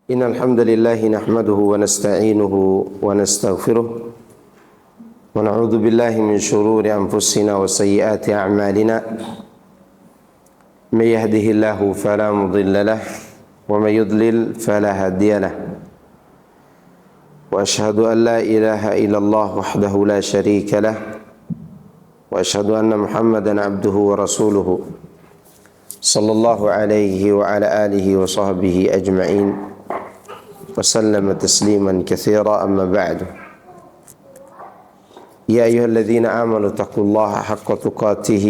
إن الحمد لله نحمده ونستعينه ونستغفره ونعوذ بالله من شرور أنفسنا وسيئات أعمالنا من يهده الله فلا مضل له ومن يضلل فلا هادي له وأشهد أن لا إله إلا الله وحده لا شريك له وأشهد أن محمدا عبده ورسوله صلى الله عليه وعلى آله وصحبه أجمعين وسلم تسليما كثيرا أما بعد يا أيها الذين آمنوا اتقوا الله حق تقاته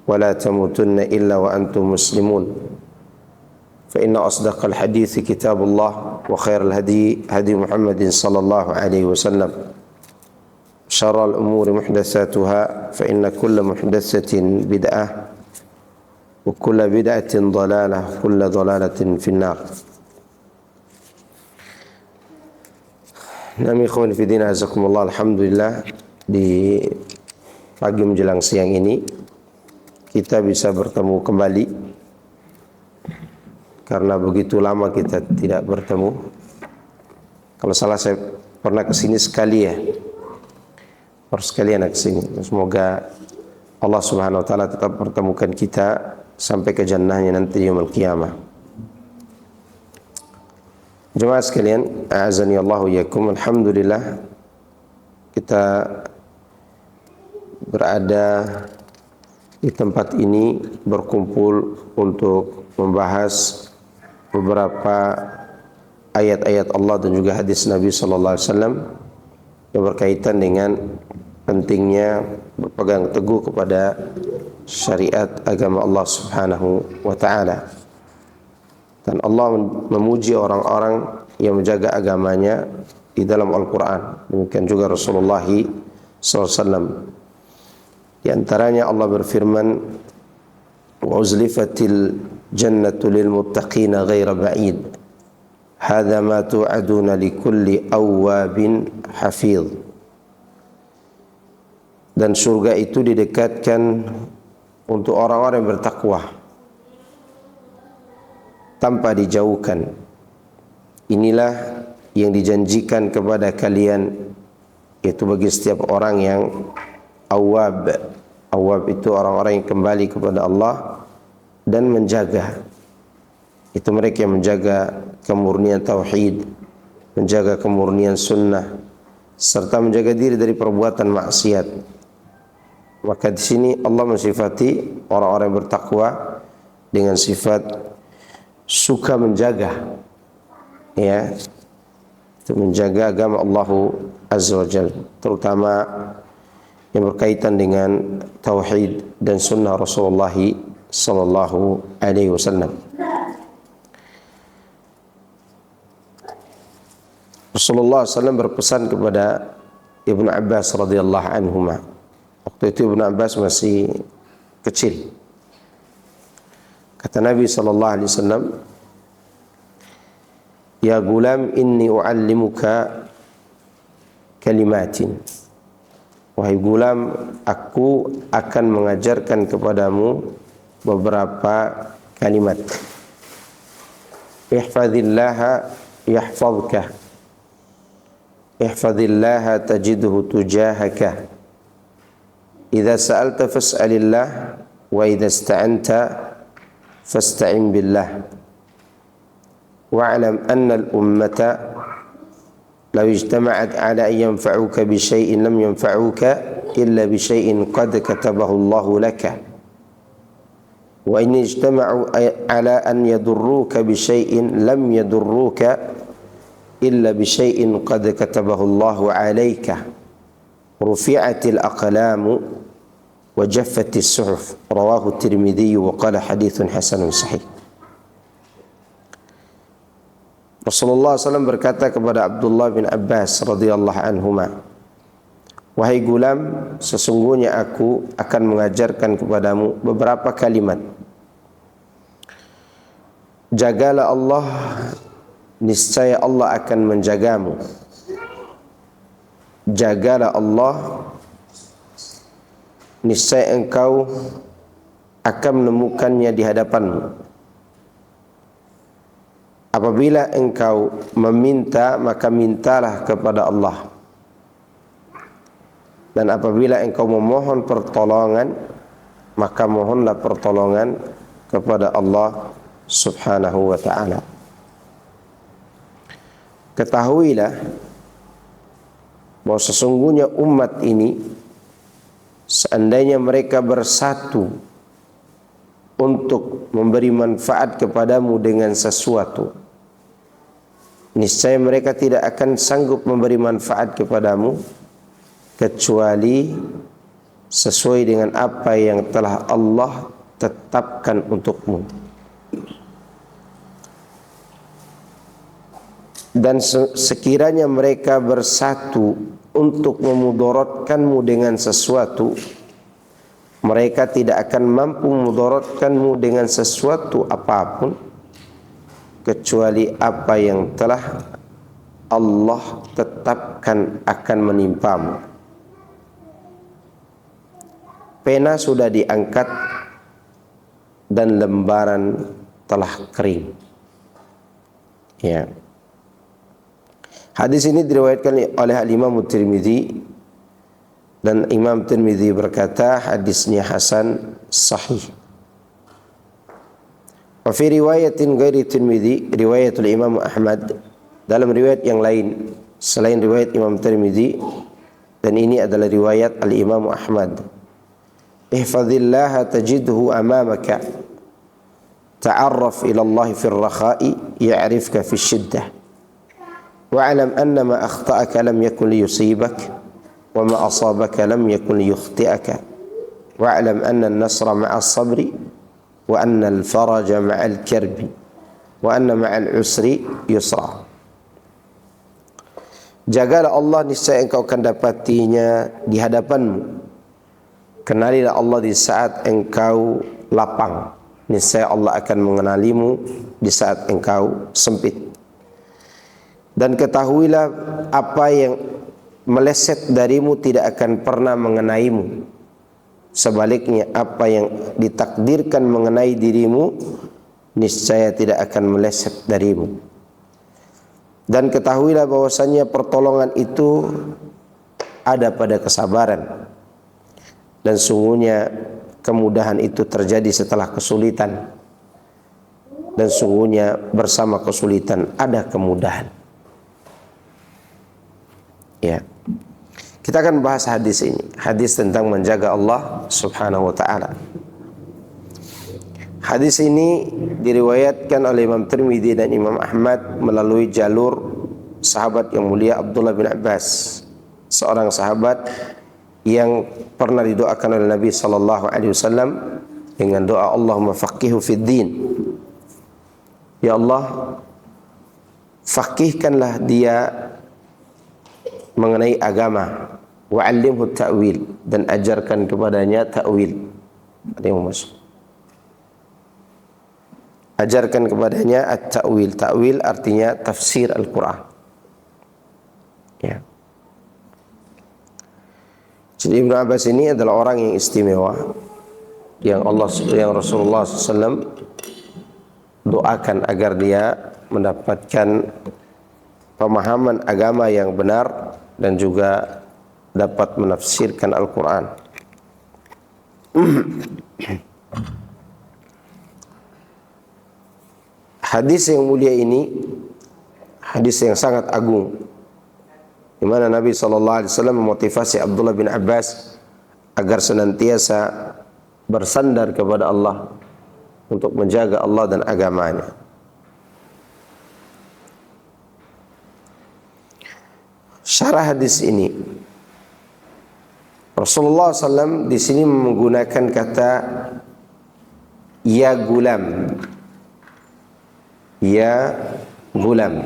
ولا تموتن إلا وأنتم مسلمون فإن أصدق الحديث كتاب الله وخير الهدي هدي محمد صلى الله عليه وسلم شر الأمور محدثاتها فإن كل محدثة بدعة وكل بدعة ضلالة وكل ضلالة في النار. Nami ikhwan fillah azakumullah, alhamdulillah di pagi menjelang siang ini kita bisa bertemu kembali karena begitu lama kita tidak bertemu. Kalau salah saya pernah kesini sekali ya, baru sekali anak kesini. Semoga Allah Subhanahu Wa Taala tetap pertemukan kita sampai ke jannahnya nanti di yaumul qiyamah. Jemaah sekalian, a'azani Allahu iyyakum. Alhamdulillah kita berada di tempat ini berkumpul untuk membahas beberapa ayat-ayat Allah dan juga hadis Nabi sallallahu alaihi wasallam yang berkaitan dengan pentingnya berpegang teguh kepada syariat agama Allah Subhanahu wa taala. Dan Allah memuji orang-orang yang menjaga agamanya di dalam Al-Quran. Demikian juga Rasulullah SAW. Di antaranya Allah berfirman, وَأُزْلِفَتِ الْجَنَّةُ لِلْمُتَّقِينَ غَيْرَ بَعِيدٍ هَذَا مَا تُوعَدُونَ لِكُلِّ أَوَّابٍ حَفِيظٍ. Dan surga itu didekatkan untuk orang-orang yang bertakwa tanpa dijauhkan. Inilah yang dijanjikan kepada kalian, yaitu bagi setiap orang yang awwab. Awwab itu orang-orang yang kembali kepada Allah dan menjaga. Itu mereka yang menjaga kemurnian tauhid, menjaga kemurnian sunnah, serta menjaga diri dari perbuatan maksiat. Maka di sini Allah mensifati orang-orang yang bertakwa dengan sifat suka menjaga, ya, itu menjaga agama Allah Azza wa Jalla, terutama yang berkaitan dengan tauhid dan sunnah Rasulullah sallallahu alaihi wasallam. Rasulullah SAW berpesan kepada Ibnu Abbas radhiyallahu anhuma. Waktu itu Ibnu Abbas masih kecil. Kata Nabi sallallahu alaihi wasallam, "Ya gulam, inni u'allimuka kalimatin." Wahai gulam, aku akan mengajarkan kepadamu beberapa kalimat. Ihfazillaha yahfazka. Ihfazillaha tajidhu tujahaka. Idza sa'alta fas'alillah wa idza ista'anta فاستعن بالله واعلم أن الأمة لو اجتمعت على أن ينفعوك بشيء لم ينفعوك إلا بشيء قد كتبه الله لك وإن اجتمعوا على أن يضروك بشيء لم يضروك إلا بشيء قد كتبه الله عليك رفعت الأقلام وجفت الصحف رواه الترمذي وقال حديث حسن صحيح. Rasulullah SAW berkata kepada Abdullah bin Abbas radhiyallahu anhuma, wahai gulam, sesungguhnya aku akan mengajarkan kepadamu beberapa kalimat. Jagalah Allah, niscaya Allah akan menjagamu. Jagalah Allah, niscaya engkau akan menemukannya di hadapanmu. apabila engkau meminta, maka mintalah kepada Allah. Dan apabila engkau memohon pertolongan, maka mohonlah pertolongan kepada Allah Subhanahu wa ta'ala. Ketahuilah bahwa sesungguhnya umat ini, seandainya mereka bersatu untuk memberi manfaat kepadamu dengan sesuatu, niscaya mereka tidak akan sanggup memberi manfaat kepadamu kecuali sesuai dengan apa yang telah Allah tetapkan untukmu. Dan sekiranya mereka bersatu untuk memudaratkanmu dengan sesuatu, mereka tidak akan mampu memudaratkanmu dengan sesuatu apapun kecuali apa yang telah Allah tetapkan akan menimpamu. Pena sudah diangkat dan lembaran telah kering. Ya. Hadis ini diriwayatkan oleh Imam Tirmidzi, dan Imam Tirmidzi berkata hadisnya hasan sahih. Wa fi riwayatin ghairi Tirmidzi, riwayatul Imam Ahmad, dalam riwayat yang lain selain riwayat Imam Tirmidzi, dan ini adalah riwayat al-Imam Ahmad. Ihfazillaha tajidhu amamaka, ta'arraf ila Allah fi ar-rakha'i ya'rifka fi syiddah, wa'lam anna ma akhta'aka lam yakun liyusibak wa ma asabaka lam yakun liyukhti'aka, wa'lam anna an-nasra ma'a as-sabri wa anna al-faraja ma'a al-karbi wa anna ma'a al-usri yusra. Jagalah Allah, niscaya engkau akan dapatinya di hadapanmu. Kenalilah Allah di saat engkau lapang, niscaya Allah akan mengenalimu di saat engkau sempit. Dan ketahuilah apa yang meleset darimu tidak akan pernah mengenaimu. Sebaliknya apa yang ditakdirkan mengenai dirimu niscaya tidak akan meleset darimu. Dan ketahuilah bahwasanya pertolongan itu ada pada kesabaran, dan sungguhnya kemudahan itu terjadi setelah kesulitan, dan sungguhnya bersama kesulitan ada kemudahan. Ya. Kita akan bahas hadis ini, hadis tentang menjaga Allah Subhanahu wa ta'ala. Hadis ini diriwayatkan oleh Imam Tirmidzi dan Imam Ahmad melalui jalur sahabat yang mulia Abdullah bin Abbas, seorang sahabat yang pernah didoakan oleh Nabi sallallahu alaihi wasallam dengan doa Allahumma faqihhu fid din. Ya Allah, faqihkanlah dia mengenai agama, wa 'allimhu ta'wil, dan ajarkan kepadanya ta'wil. Ada yang masuk. Ajarkan kepadanya at-ta'wil. Ta'wil artinya tafsir Al-Qur'an. Ya. Jadi Ibnu Abbas ini adalah orang yang istimewa, yang Rasulullah SAW doakan agar dia mendapatkan pemahaman agama yang benar dan juga dapat menafsirkan Al-Quran. Hadis yang mulia ini, hadis yang sangat agung, di mana Nabi SAW memotivasi Abdullah bin Abbas agar senantiasa bersandar kepada Allah untuk menjaga Allah dan agamanya. Syarah hadis ini, Rasulullah SAW di sini menggunakan kata ya gulam, ya gulam.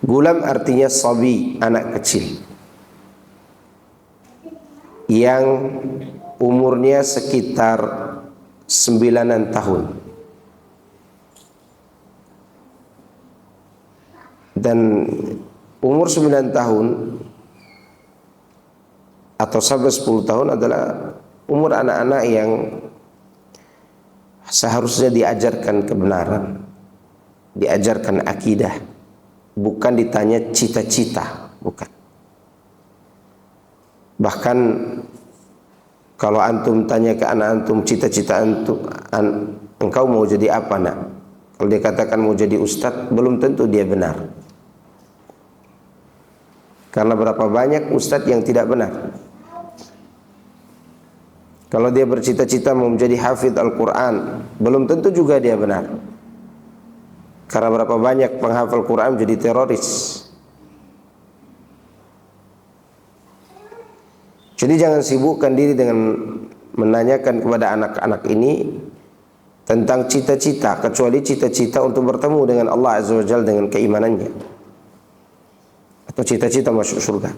Gulam artinya sabi, anak kecil yang umurnya sekitar 9 tahun. Dan umur 9 tahun atau sampai 10 tahun adalah umur anak-anak yang seharusnya diajarkan kebenaran, diajarkan akidah, bukan ditanya cita-cita, bukan. Bahkan kalau antum tanya ke anak antum, cita-cita antum, engkau mau jadi apa nak? Kalau dia katakan mau jadi ustadz, belum tentu dia benar. Karena berapa banyak ustadz yang tidak benar. Kalau dia bercita-cita mau menjadi hafidz Al-Quran, belum tentu juga dia benar. Karena berapa banyak penghafal Quran menjadi teroris. Jadi jangan sibukkan diri dengan menanyakan kepada anak-anak ini tentang cita-cita, kecuali cita-cita untuk bertemu dengan Allah Azza wa Jalla dengan keimanannya, atau cita-cita masuk surga.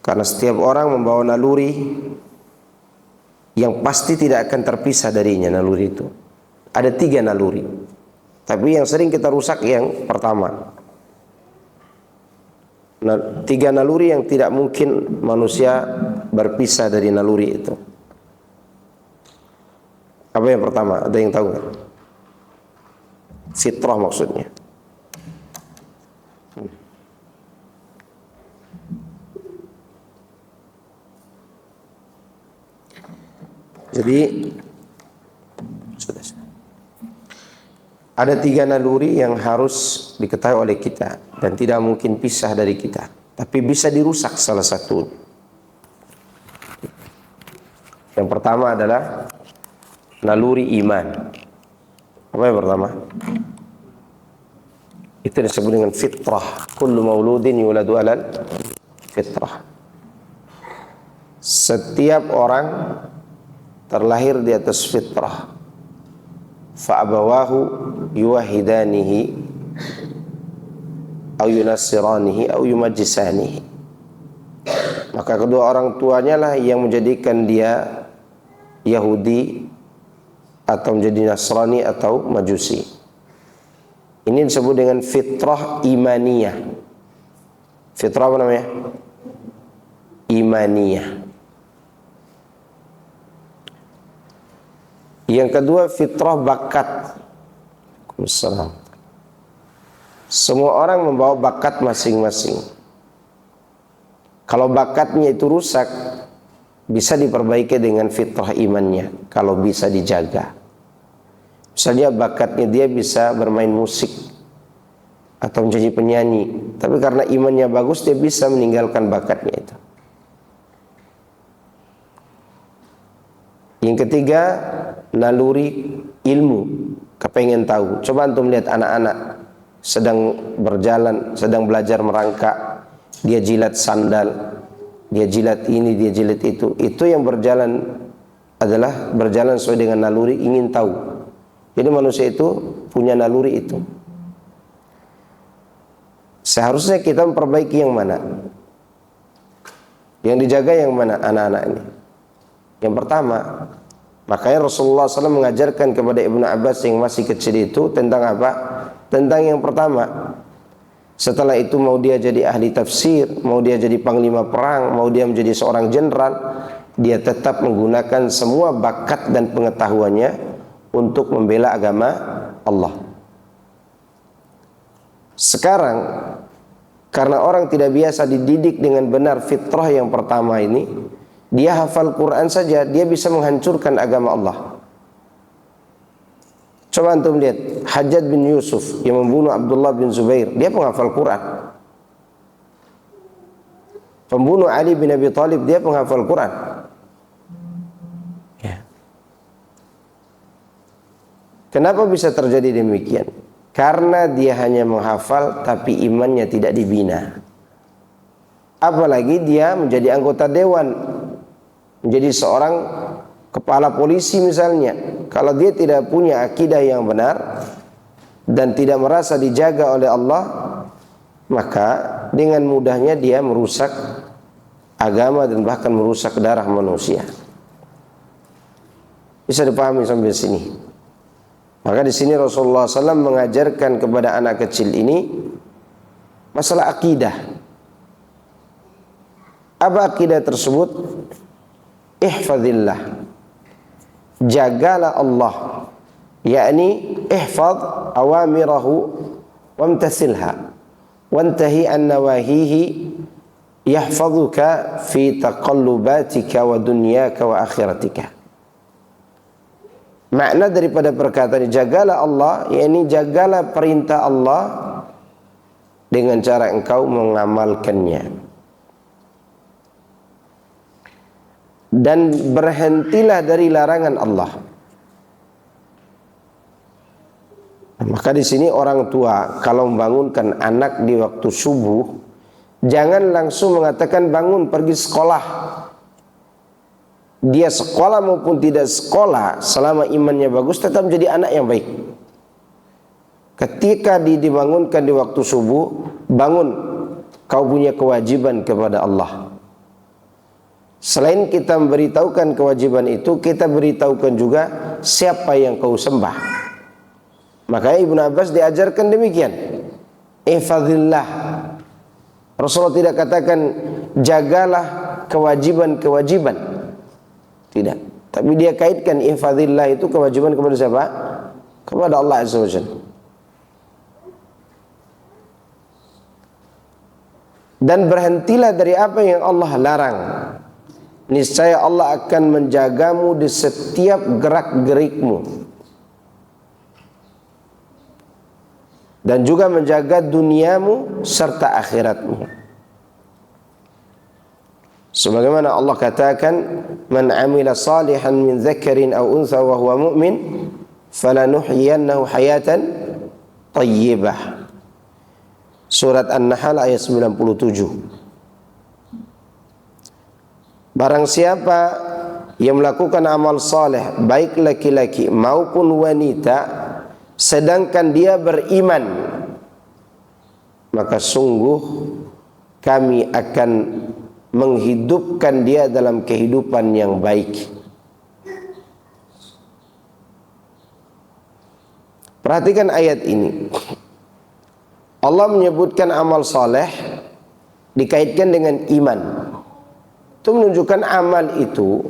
Karena setiap orang membawa naluri yang pasti tidak akan terpisah darinya. Naluri itu ada 3 naluri, tapi yang sering kita rusak yang pertama. 3 naluri yang tidak mungkin manusia berpisah dari naluri itu. Apa yang pertama? Ada yang tahu nggak? Fitrah maksudnya. Jadi ada 3 naluri yang harus diketahui oleh kita dan tidak mungkin pisah dari kita, tapi bisa dirusak salah satu. Yang pertama adalah naluri iman. Apa yang pertama? Itu disebut dengan fitrah. Kullu mauludin yuladu alal fitrah. Setiap orang terlahir di atas fitrah. Fa'abawahu yuwahidanihi au yunassiranihi au yumajjisanihi. Maka kedua orang tuanya lah yang menjadikan dia Yahudi atau menjadi Nasrani atau Majusi. Ini disebut dengan fitrah imaniyah. Fitrah apa namanya? Imaniyah. Yang kedua fitrah bakat. Waalaikumsalam. Semua orang membawa bakat masing-masing. Kalau bakatnya itu rusak, bisa diperbaiki dengan fitrah imannya, kalau bisa dijaga. Misalnya bakatnya dia bisa bermain musik atau menjadi penyanyi, tapi karena imannya bagus dia bisa meninggalkan bakatnya itu. Yang ketiga, naluri ilmu, kepengen tahu. Coba antum lihat anak-anak sedang berjalan, sedang belajar merangkak, dia jilat sandal, dia jilat ini, dia jilat itu. Itu yang berjalan adalah berjalan sesuai dengan naluri ingin tahu. Jadi manusia itu punya naluri itu. Seharusnya kita memperbaiki yang mana? Yang dijaga yang mana anak-anak ini? Yang pertama, makanya Rasulullah SAW mengajarkan kepada Ibnu Abbas yang masih kecil itu tentang apa? Tentang yang pertama. Setelah itu mau dia jadi ahli tafsir, mau dia jadi panglima perang, mau dia menjadi seorang jenderal, dia tetap menggunakan semua bakat dan pengetahuannya untuk membela agama Allah. Sekarang, karena orang tidak biasa dididik dengan benar fitrah yang pertama ini, dia hafal Quran saja, dia bisa menghancurkan agama Allah. Coba antum lihat Hajjaj bin Yusuf yang membunuh Abdullah bin Zubair, dia penghafal Quran. Pembunuh Ali bin Abi Thalib, dia penghafal Quran. Ya. Kenapa bisa terjadi demikian? Karena dia hanya menghafal tapi imannya tidak dibina. Apalagi dia menjadi anggota dewan, menjadi seorang kepala polisi misalnya. Kalau dia tidak punya akidah yang benar dan tidak merasa dijaga oleh Allah, maka dengan mudahnya dia merusak agama dan bahkan merusak darah manusia. Bisa dipahami sampai sini? Maka di sini Rasulullah SAW mengajarkan kepada anak kecil ini masalah akidah. Apa akidah tersebut? Ihfazillah. Jagalah Allah. yakni ihfaz awamirahu wamtasilha wantahi an nawahihi yahfazuka fi taqallubatika wa dunyaka wa akhiratika. Makna daripada perkataan jagalah Allah, yakni jagalah perintah Allah dengan cara engkau mengamalkannya, dan berhentilah dari larangan Allah. Maka di sini orang tua kalau membangunkan anak di waktu subuh, jangan langsung mengatakan bangun pergi sekolah. Dia sekolah maupun tidak sekolah, selama imannya bagus tetap jadi anak yang baik. Ketika dibangunkan di waktu subuh, bangun, kau punya kewajiban kepada Allah. Selain kita memberitahukan kewajiban itu, kita beritahukan juga siapa yang kau sembah. Makanya Ibnu Abbas diajarkan demikian, ihfazillah. Rasulullah tidak katakan jagalah kewajiban-kewajiban, tidak. Tapi dia kaitkan ihfazillah itu kewajiban kepada siapa? Kepada Allah Azza wa Jalla. Dan berhentilah dari apa yang Allah larang. Niscaya Allah akan menjagamu di setiap gerak-gerikmu, dan juga menjaga duniamu serta akhiratmu. Sebagaimana Allah katakan, man amila salihan min dzakarin aw untha wa huwa mu'min falanuhyiyannahu hayatan thayyibah. Surat An-Nahl ayat 97. Barang siapa yang melakukan amal saleh, baik laki-laki maupun wanita, sedangkan dia beriman, maka sungguh kami akan menghidupkan dia dalam kehidupan yang baik. Perhatikan ayat ini. Allah menyebutkan amal saleh dikaitkan dengan iman. Itu menunjukkan amal itu,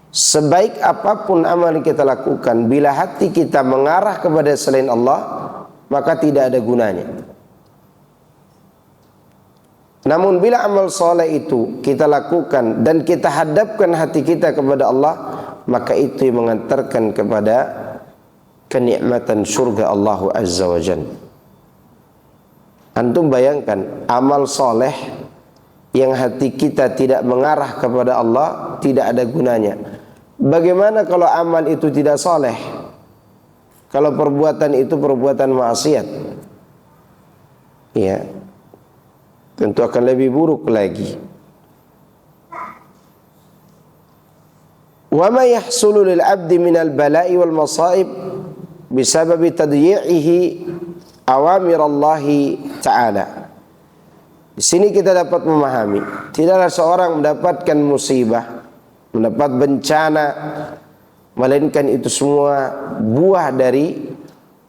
sebaik apapun amal yang kita lakukan, bila hati kita mengarah kepada selain Allah, maka tidak ada gunanya. Namun bila amal soleh itu kita lakukan dan kita hadapkan hati kita kepada Allah, maka itu yang mengantarkan kepada kenikmatan surga Allah Azza wa Jalla. Antum bayangkan, amal soleh yang hati kita tidak mengarah kepada Allah tidak ada gunanya. Bagaimana kalau amal itu tidak soleh? Kalau perbuatan itu perbuatan maksiat, ya, tentu akan lebih buruk lagi. Wa ma yahsulu lil 'abdi minal bala'i wal masa'ib bisababi tadyi'ihi awamir Allah Ta'ala. Di sini kita dapat memahami, tidaklah seorang mendapatkan musibah, mendapat bencana, melainkan itu semua buah dari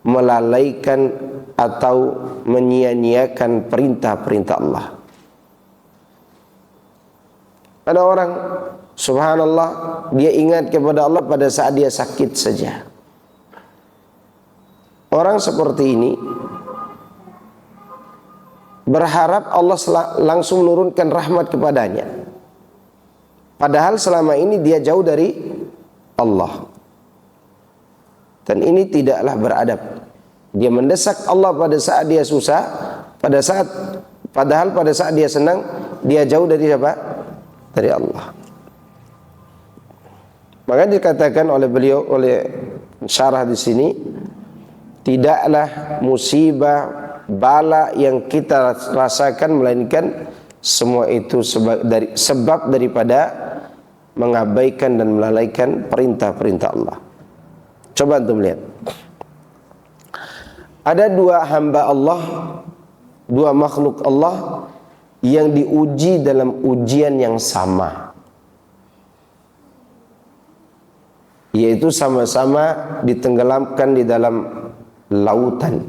melalaikan atau menyia-nyiakan perintah-perintah Allah. Ada orang, subhanallah, dia ingat kepada Allah pada saat dia sakit saja. Orang seperti ini berharap Allah langsung menurunkan rahmat kepadanya, padahal selama ini dia jauh dari Allah. Dan ini tidaklah beradab. Dia mendesak Allah pada saat dia susah, padahal pada saat dia senang, dia jauh dari siapa? Dari Allah. Maka dikatakan oleh beliau, oleh syarah di sini, tidaklah musibah, bala yang kita rasakan, melainkan semua itu sebab daripada mengabaikan dan melalaikan perintah-perintah Allah. Coba antum lihat. Ada dua hamba Allah, dua makhluk Allah yang diuji dalam ujian yang sama, yaitu sama-sama ditenggelamkan di dalam lautan.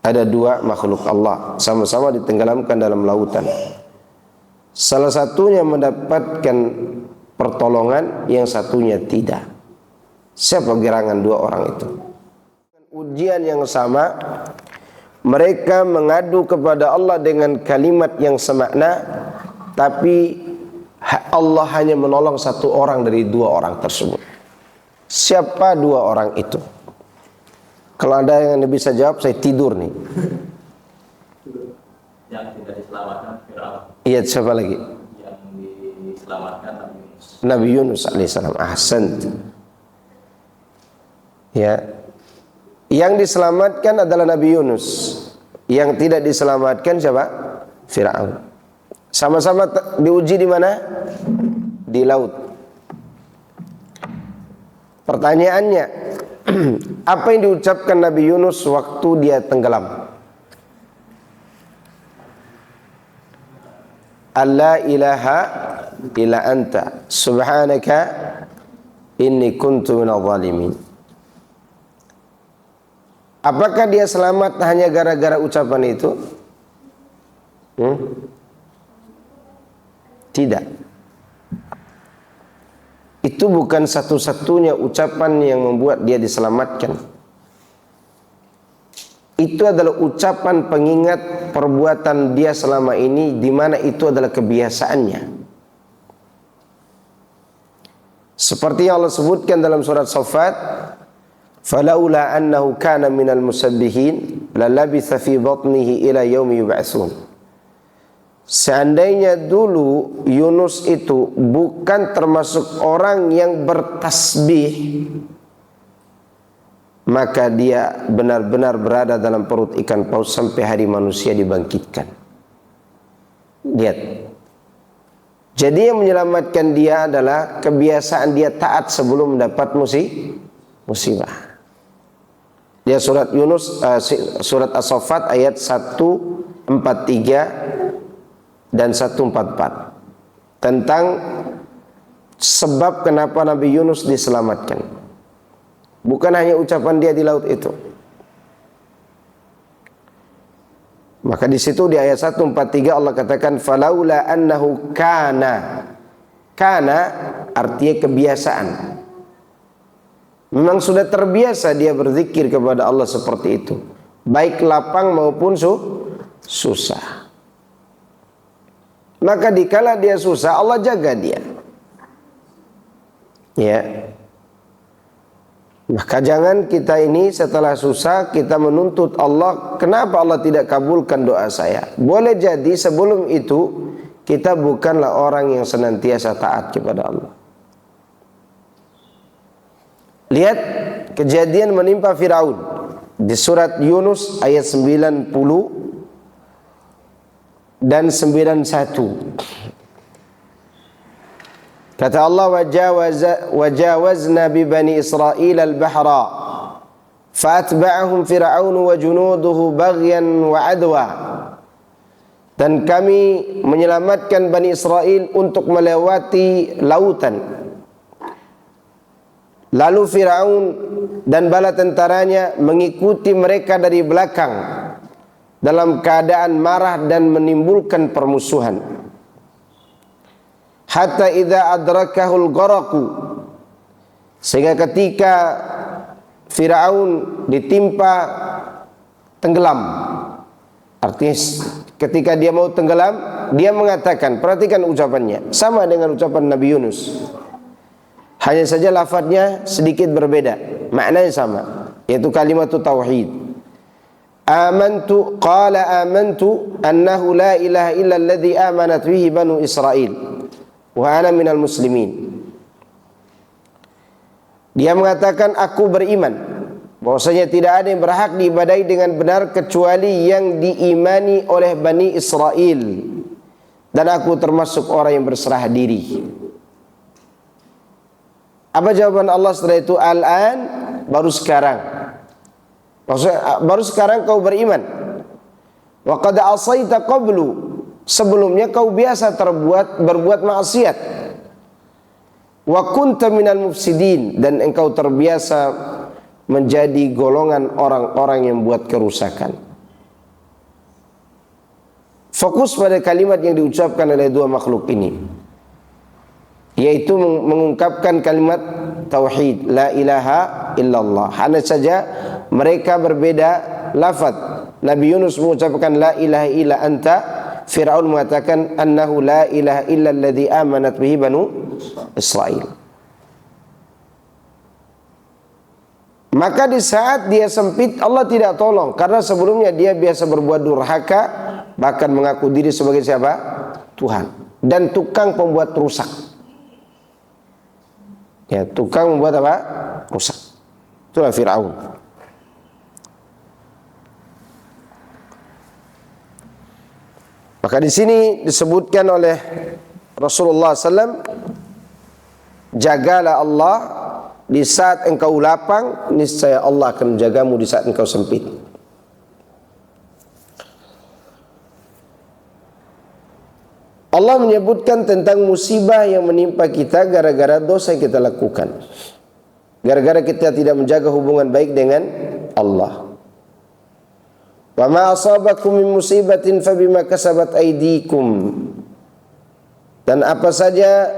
Ada dua makhluk Allah sama-sama ditenggelamkan dalam lautan. Salah satunya mendapatkan pertolongan, yang satunya tidak. Siapa gerangan dua orang itu? Ujian yang sama, mereka mengadu kepada Allah dengan kalimat yang semakna, tapi Allah hanya menolong satu orang dari dua orang tersebut. Siapa dua orang itu? Kalau ada yang bisa jawab, saya tidur nih. Yang tidak diselamatkan Fir'aun. Iya, siapa lagi? Yang diselamatkan Nabi Yunus alaihissalam. Ahsan. Ya. Yang diselamatkan adalah Nabi Yunus. Yang tidak diselamatkan siapa? Fir'aun. Sama-sama diuji di mana? Di laut. Pertanyaannya, apa yang diucapkan Nabi Yunus waktu dia tenggelam? Alla ilaha illa anta subhanaka inni kuntu minadh dhalimin. Apakah dia selamat hanya gara-gara ucapan itu? Tidak. Itu bukan satu-satunya ucapan yang membuat dia diselamatkan. Itu adalah ucapan pengingat perbuatan dia selama ini, di mana itu adalah kebiasaannya. Seperti yang Allah sebutkan dalam surat Saffat, "Falaula annahu kana minal musabbihin lalabitha fi batnihi ila yaumi yub'atsun." Seandainya dulu Yunus itu bukan termasuk orang yang bertasbih, maka dia benar-benar berada dalam perut ikan paus sampai hari manusia dibangkitkan. Lihat. Jadi yang menyelamatkan dia adalah kebiasaan dia taat sebelum mendapat musibah. Dia surat Yunus, surat As-Saffat ayat 143 dan 144 tentang sebab kenapa Nabi Yunus diselamatkan. Bukan hanya ucapan dia di laut itu. Maka di situ di ayat 143 Allah katakan falaula annahu kana. Kana artinya kebiasaan. Memang sudah terbiasa dia berzikir kepada Allah seperti itu, baik lapang maupun susah. Maka dikala dia susah, Allah jaga dia. Ya. Maka jangan kita ini setelah susah kita menuntut Allah, kenapa Allah tidak kabulkan doa saya? Boleh jadi sebelum itu kita bukanlah orang yang senantiasa taat kepada Allah. Lihat kejadian menimpa Firaun di surat Yunus ayat 90 dan 91. Kata Allah, wajawazna bi bani Israil al-bahra fa'atba'ahum fir'aun wa junuduhu baghyan wa adwa. Dan kami menyelamatkan Bani Israel untuk melewati lautan. Lalu Fir'aun dan bala tentaranya mengikuti mereka dari belakang dalam keadaan marah dan menimbulkan permusuhan. Hatta idza adrakahul gharaqu, sehingga ketika Firaun ditimpa tenggelam, artinya ketika dia mau tenggelam, dia mengatakan, perhatikan ucapannya, sama dengan ucapan Nabi Yunus, hanya saja lafadznya sedikit berbeda, maknanya sama, yaitu kalimat tauhid. Qala amantu annahu la ilaha illa alladhi amanat bihi banu Israil wa ana minal muslimin. Dia mengatakan, aku beriman bahwasanya tidak ada yang berhak diibadahi dengan benar kecuali yang diimani oleh Bani Israel, dan aku termasuk orang yang berserah diri. Apa jawaban Allah setelah itu? Al-an, baru sekarang. Maksudnya baru sekarang kau beriman. Wa qad asaita qablu, sebelumnya kau biasa berbuat maksiat. Wa kunta minal mufsidin, dan engkau terbiasa menjadi golongan orang-orang yang buat kerusakan. Fokus pada kalimat yang diucapkan oleh dua makhluk ini. yaitu mengungkapkan kalimat tauhid, la ilaha illallah. Hanya saja mereka berbeda lafaz. Nabi Yunus mengucapkan la ilaha illa anta, Fir'aun mengatakan annahu la ilaha illa alladhi amanat bihi banu Israel. Maka di saat dia sempit, Allah tidak tolong, karena sebelumnya dia biasa berbuat durhaka, bahkan mengaku diri sebagai siapa? Tuhan, dan tukang pembuat rusak. Ya, tukang membuat apa? Rusak. Itulah Fir'aun. Maka di sini disebutkan oleh Rasulullah SAW, jagalah Allah di saat engkau lapang, niscaya Allah akan menjagamu di saat engkau sempit. Allah menyebutkan tentang musibah yang menimpa kita gara-gara dosa yang kita lakukan, gara-gara kita tidak menjaga hubungan baik dengan Allah. Wa ma asabakum min musibatin fabima kasabat aydikum. Dan apa saja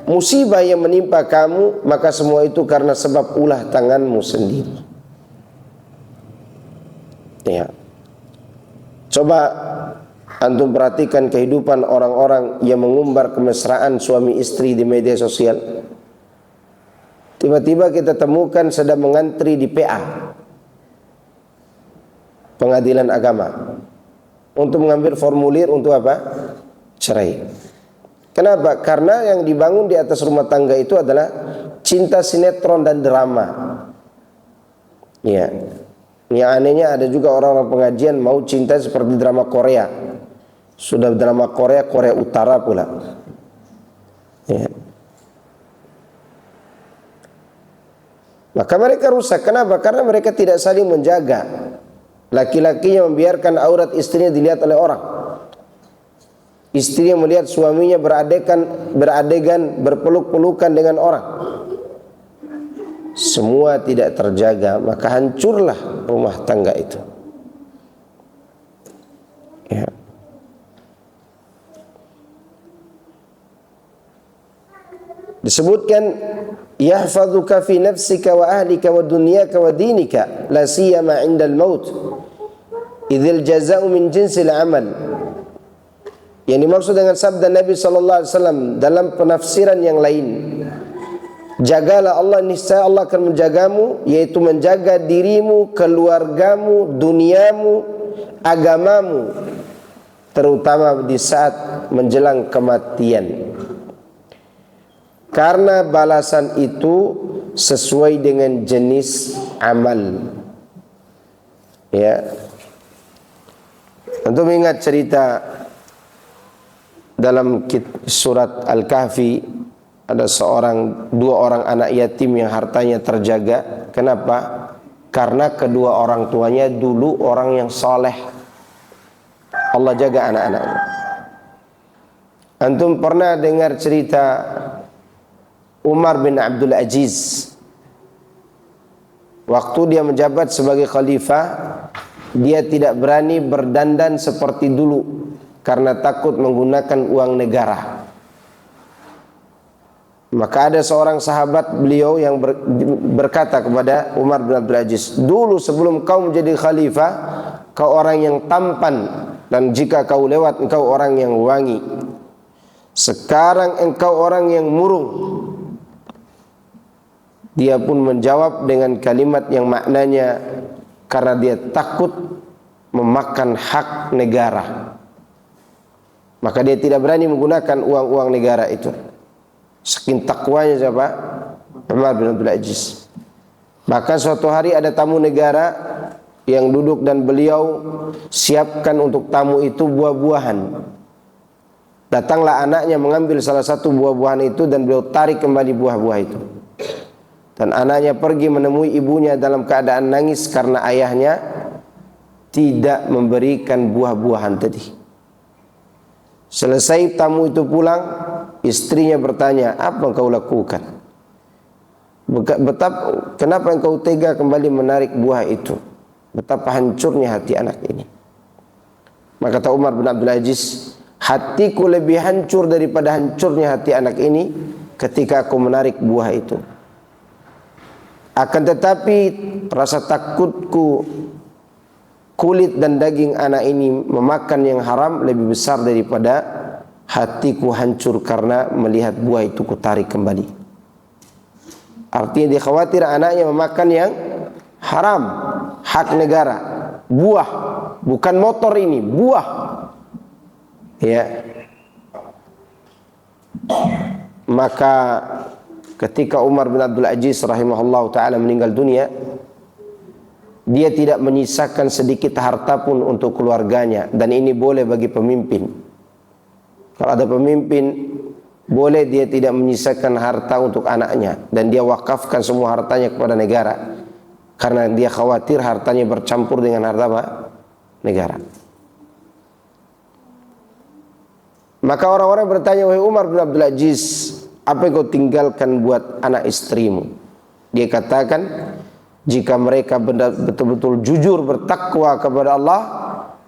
musibah yang menimpa kamu, maka semua itu karena sebab ulah tanganmu sendiri. Ya. Coba antum perhatikan kehidupan orang-orang yang mengumbar kemesraan suami istri di media sosial. Tiba-tiba kita temukan sedang mengantri di PA, Pengadilan Agama, untuk mengambil formulir untuk apa? Cerai. Kenapa? Karena yang dibangun di atas rumah tangga itu adalah cinta sinetron dan drama. Ya. Yang anehnya ada juga orang-orang pengajian mau cinta seperti drama Korea. Sudah drama Korea, Korea Utara pula. Ya. Maka mereka rusak. Kenapa? Karena mereka tidak saling menjaga. Laki-lakinya membiarkan aurat istrinya dilihat oleh orang. Istrinya melihat suaminya beradegan berpeluk-pelukan dengan orang. Semua tidak terjaga, maka hancurlah rumah tangga itu. Ya. Disebutkan yahfazuka fi nafsika wa ahlika wa dunyaka wa dinika la siyama 'indal maut idzal jazaa'u min jinsil 'amal. Yang dimaksud dengan sabda Nabi sallallahu alaihi wasallam dalam penafsiran yang lain, jagalah Allah, niscaya Allah akan menjagamu, yaitu menjaga dirimu, keluargamu, duniamu, agamamu, terutama di saat menjelang kematian. Karena balasan itu sesuai dengan jenis amal. Ya. Untuk mengingat cerita dalam surat Al-Kahfi, ada dua orang anak yatim yang hartanya terjaga. Kenapa? Karena kedua orang tuanya dulu orang yang soleh. Allah jaga anak-anaknya. Antum pernah dengar cerita Umar bin Abdul Aziz? Waktu dia menjabat sebagai khalifah, dia tidak berani berdandan seperti dulu karena takut menggunakan uang negara. Maka ada seorang sahabat beliau yang berkata kepada Umar bin Abdul Aziz, dulu sebelum kau menjadi khalifah, kau orang yang tampan, dan jika kau lewat engkau orang yang wangi. Sekarang engkau orang yang murung. Dia pun menjawab dengan kalimat yang maknanya karena dia takut memakan hak negara, maka dia tidak berani menggunakan uang-uang negara itu. Saking takwanya siapa? Umar bin Abdul Aziz. Bahkan suatu hari ada tamu negara yang duduk dan beliau siapkan untuk tamu itu buah-buahan. Datanglah anaknya mengambil salah satu buah-buahan itu dan beliau tarik kembali buah-buah itu. Dan anaknya pergi menemui ibunya dalam keadaan nangis karena ayahnya tidak memberikan buah-buahan tadi. Selesai tamu itu pulang, istrinya bertanya, apa yang kau lakukan? Kenapa engkau tega kembali menarik buah itu? Betapa hancurnya hati anak ini. Maka kata Umar bin Abdul Aziz, hatiku lebih hancur daripada hancurnya hati anak ini ketika aku menarik buah itu. Akan tetapi rasa takutku kulit dan daging anak ini memakan yang haram lebih besar daripada hatiku hancur karena melihat buah itu kutarik kembali. Artinya dia khawatir anaknya memakan yang haram, hak negara, buah, bukan motor ini, buah. Ya. Maka ketika Umar bin Abdul Aziz rahimahullah ta'ala meninggal dunia, dia tidak menyisakan sedikit harta pun untuk keluarganya. Dan ini boleh bagi pemimpin. Kalau ada pemimpin, boleh dia tidak menyisakan harta untuk anaknya, dan dia wakafkan semua hartanya kepada negara, karena dia khawatir hartanya bercampur dengan harta apa? Negara. Maka orang-orang bertanya, wahai Umar bin Abdul Aziz, apa yang kau tinggalkan buat anak istrimu? Dia katakan, jika mereka betul-betul jujur bertakwa kepada Allah,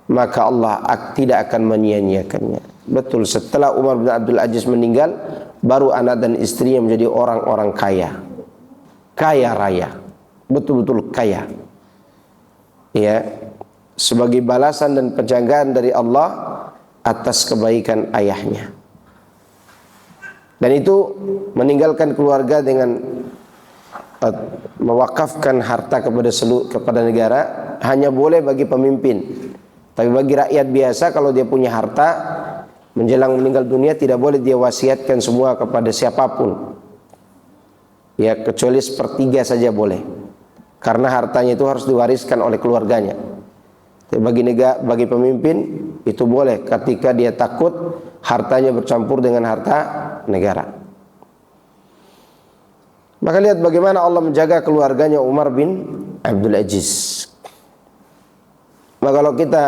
maka Allah tidak akan menyia-nyiakannya. Betul, setelah Umar bin Abdul Aziz meninggal, baru anak dan istrinya menjadi orang-orang kaya, kaya raya, betul-betul kaya. Ya, sebagai balasan dan penjagaan dari Allah atas kebaikan ayahnya. Dan itu meninggalkan keluarga dengan mewakafkan harta kepada negara hanya boleh bagi pemimpin. Tapi bagi rakyat biasa, kalau dia punya harta menjelang meninggal dunia, tidak boleh dia wasiatkan semua kepada siapapun. Ya, kecuali 1/3 saja boleh. Karena hartanya itu harus diwariskan oleh keluarganya. Tapi bagi pemimpin itu boleh ketika dia takut hartanya bercampur dengan harta negara. Maka lihat bagaimana Allah menjaga keluarganya Umar bin Abdul Aziz. Maka kalau kita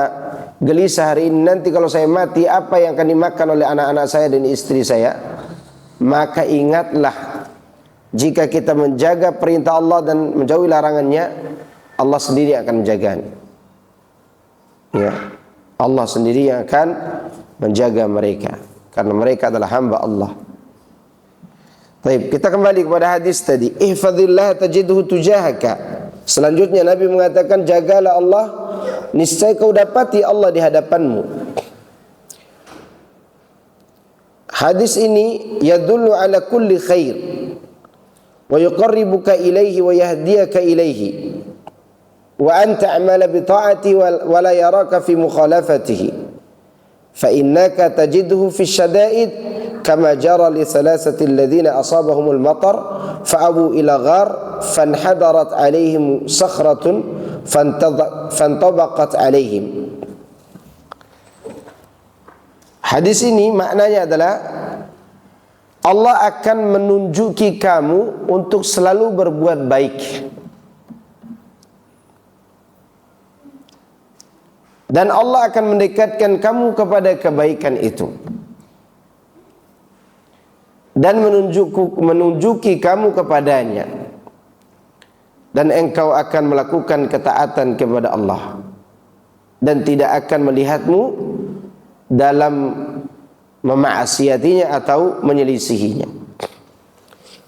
gelisah hari ini, nanti kalau saya mati apa yang akan dimakan oleh anak-anak saya dan istri saya, maka ingatlah, jika kita menjaga perintah Allah dan menjauhi larangannya, Allah sendiri akan menjaganya. Ya, Allah sendiri yang akan menjaga mereka, karena mereka adalah hamba Allah. Baik, kita kembali kepada hadis tadi. Ihfazillah tajidhu tujahaka. Selanjutnya Nabi mengatakan, jagalah Allah, niscaya kau dapati Allah di hadapanmu. Hadis ini yadullu ala kulli khair wa yuqarribuka ilaihi wa yahdiyaka ilaihi wa anta ta'mala bi ta'ati wa la yaraka fi mukhalafatihi fa innaka tajidhu fi syada'id kama jara li thalathati alladhina asabahumul matar fa'abu ila ghar fanhadarat alaihim sakhratun fantabaqat alaihim. Hadis ini maknanya adalah Allah akan menunjuki kamu untuk selalu berbuat baik. Dan Allah akan mendekatkan kamu kepada kebaikan itu. Dan menunjuki kamu kepadanya. Dan engkau akan melakukan ketaatan kepada Allah. Dan tidak akan melihatmu dalam memaksiatinya atau menyelisihinya.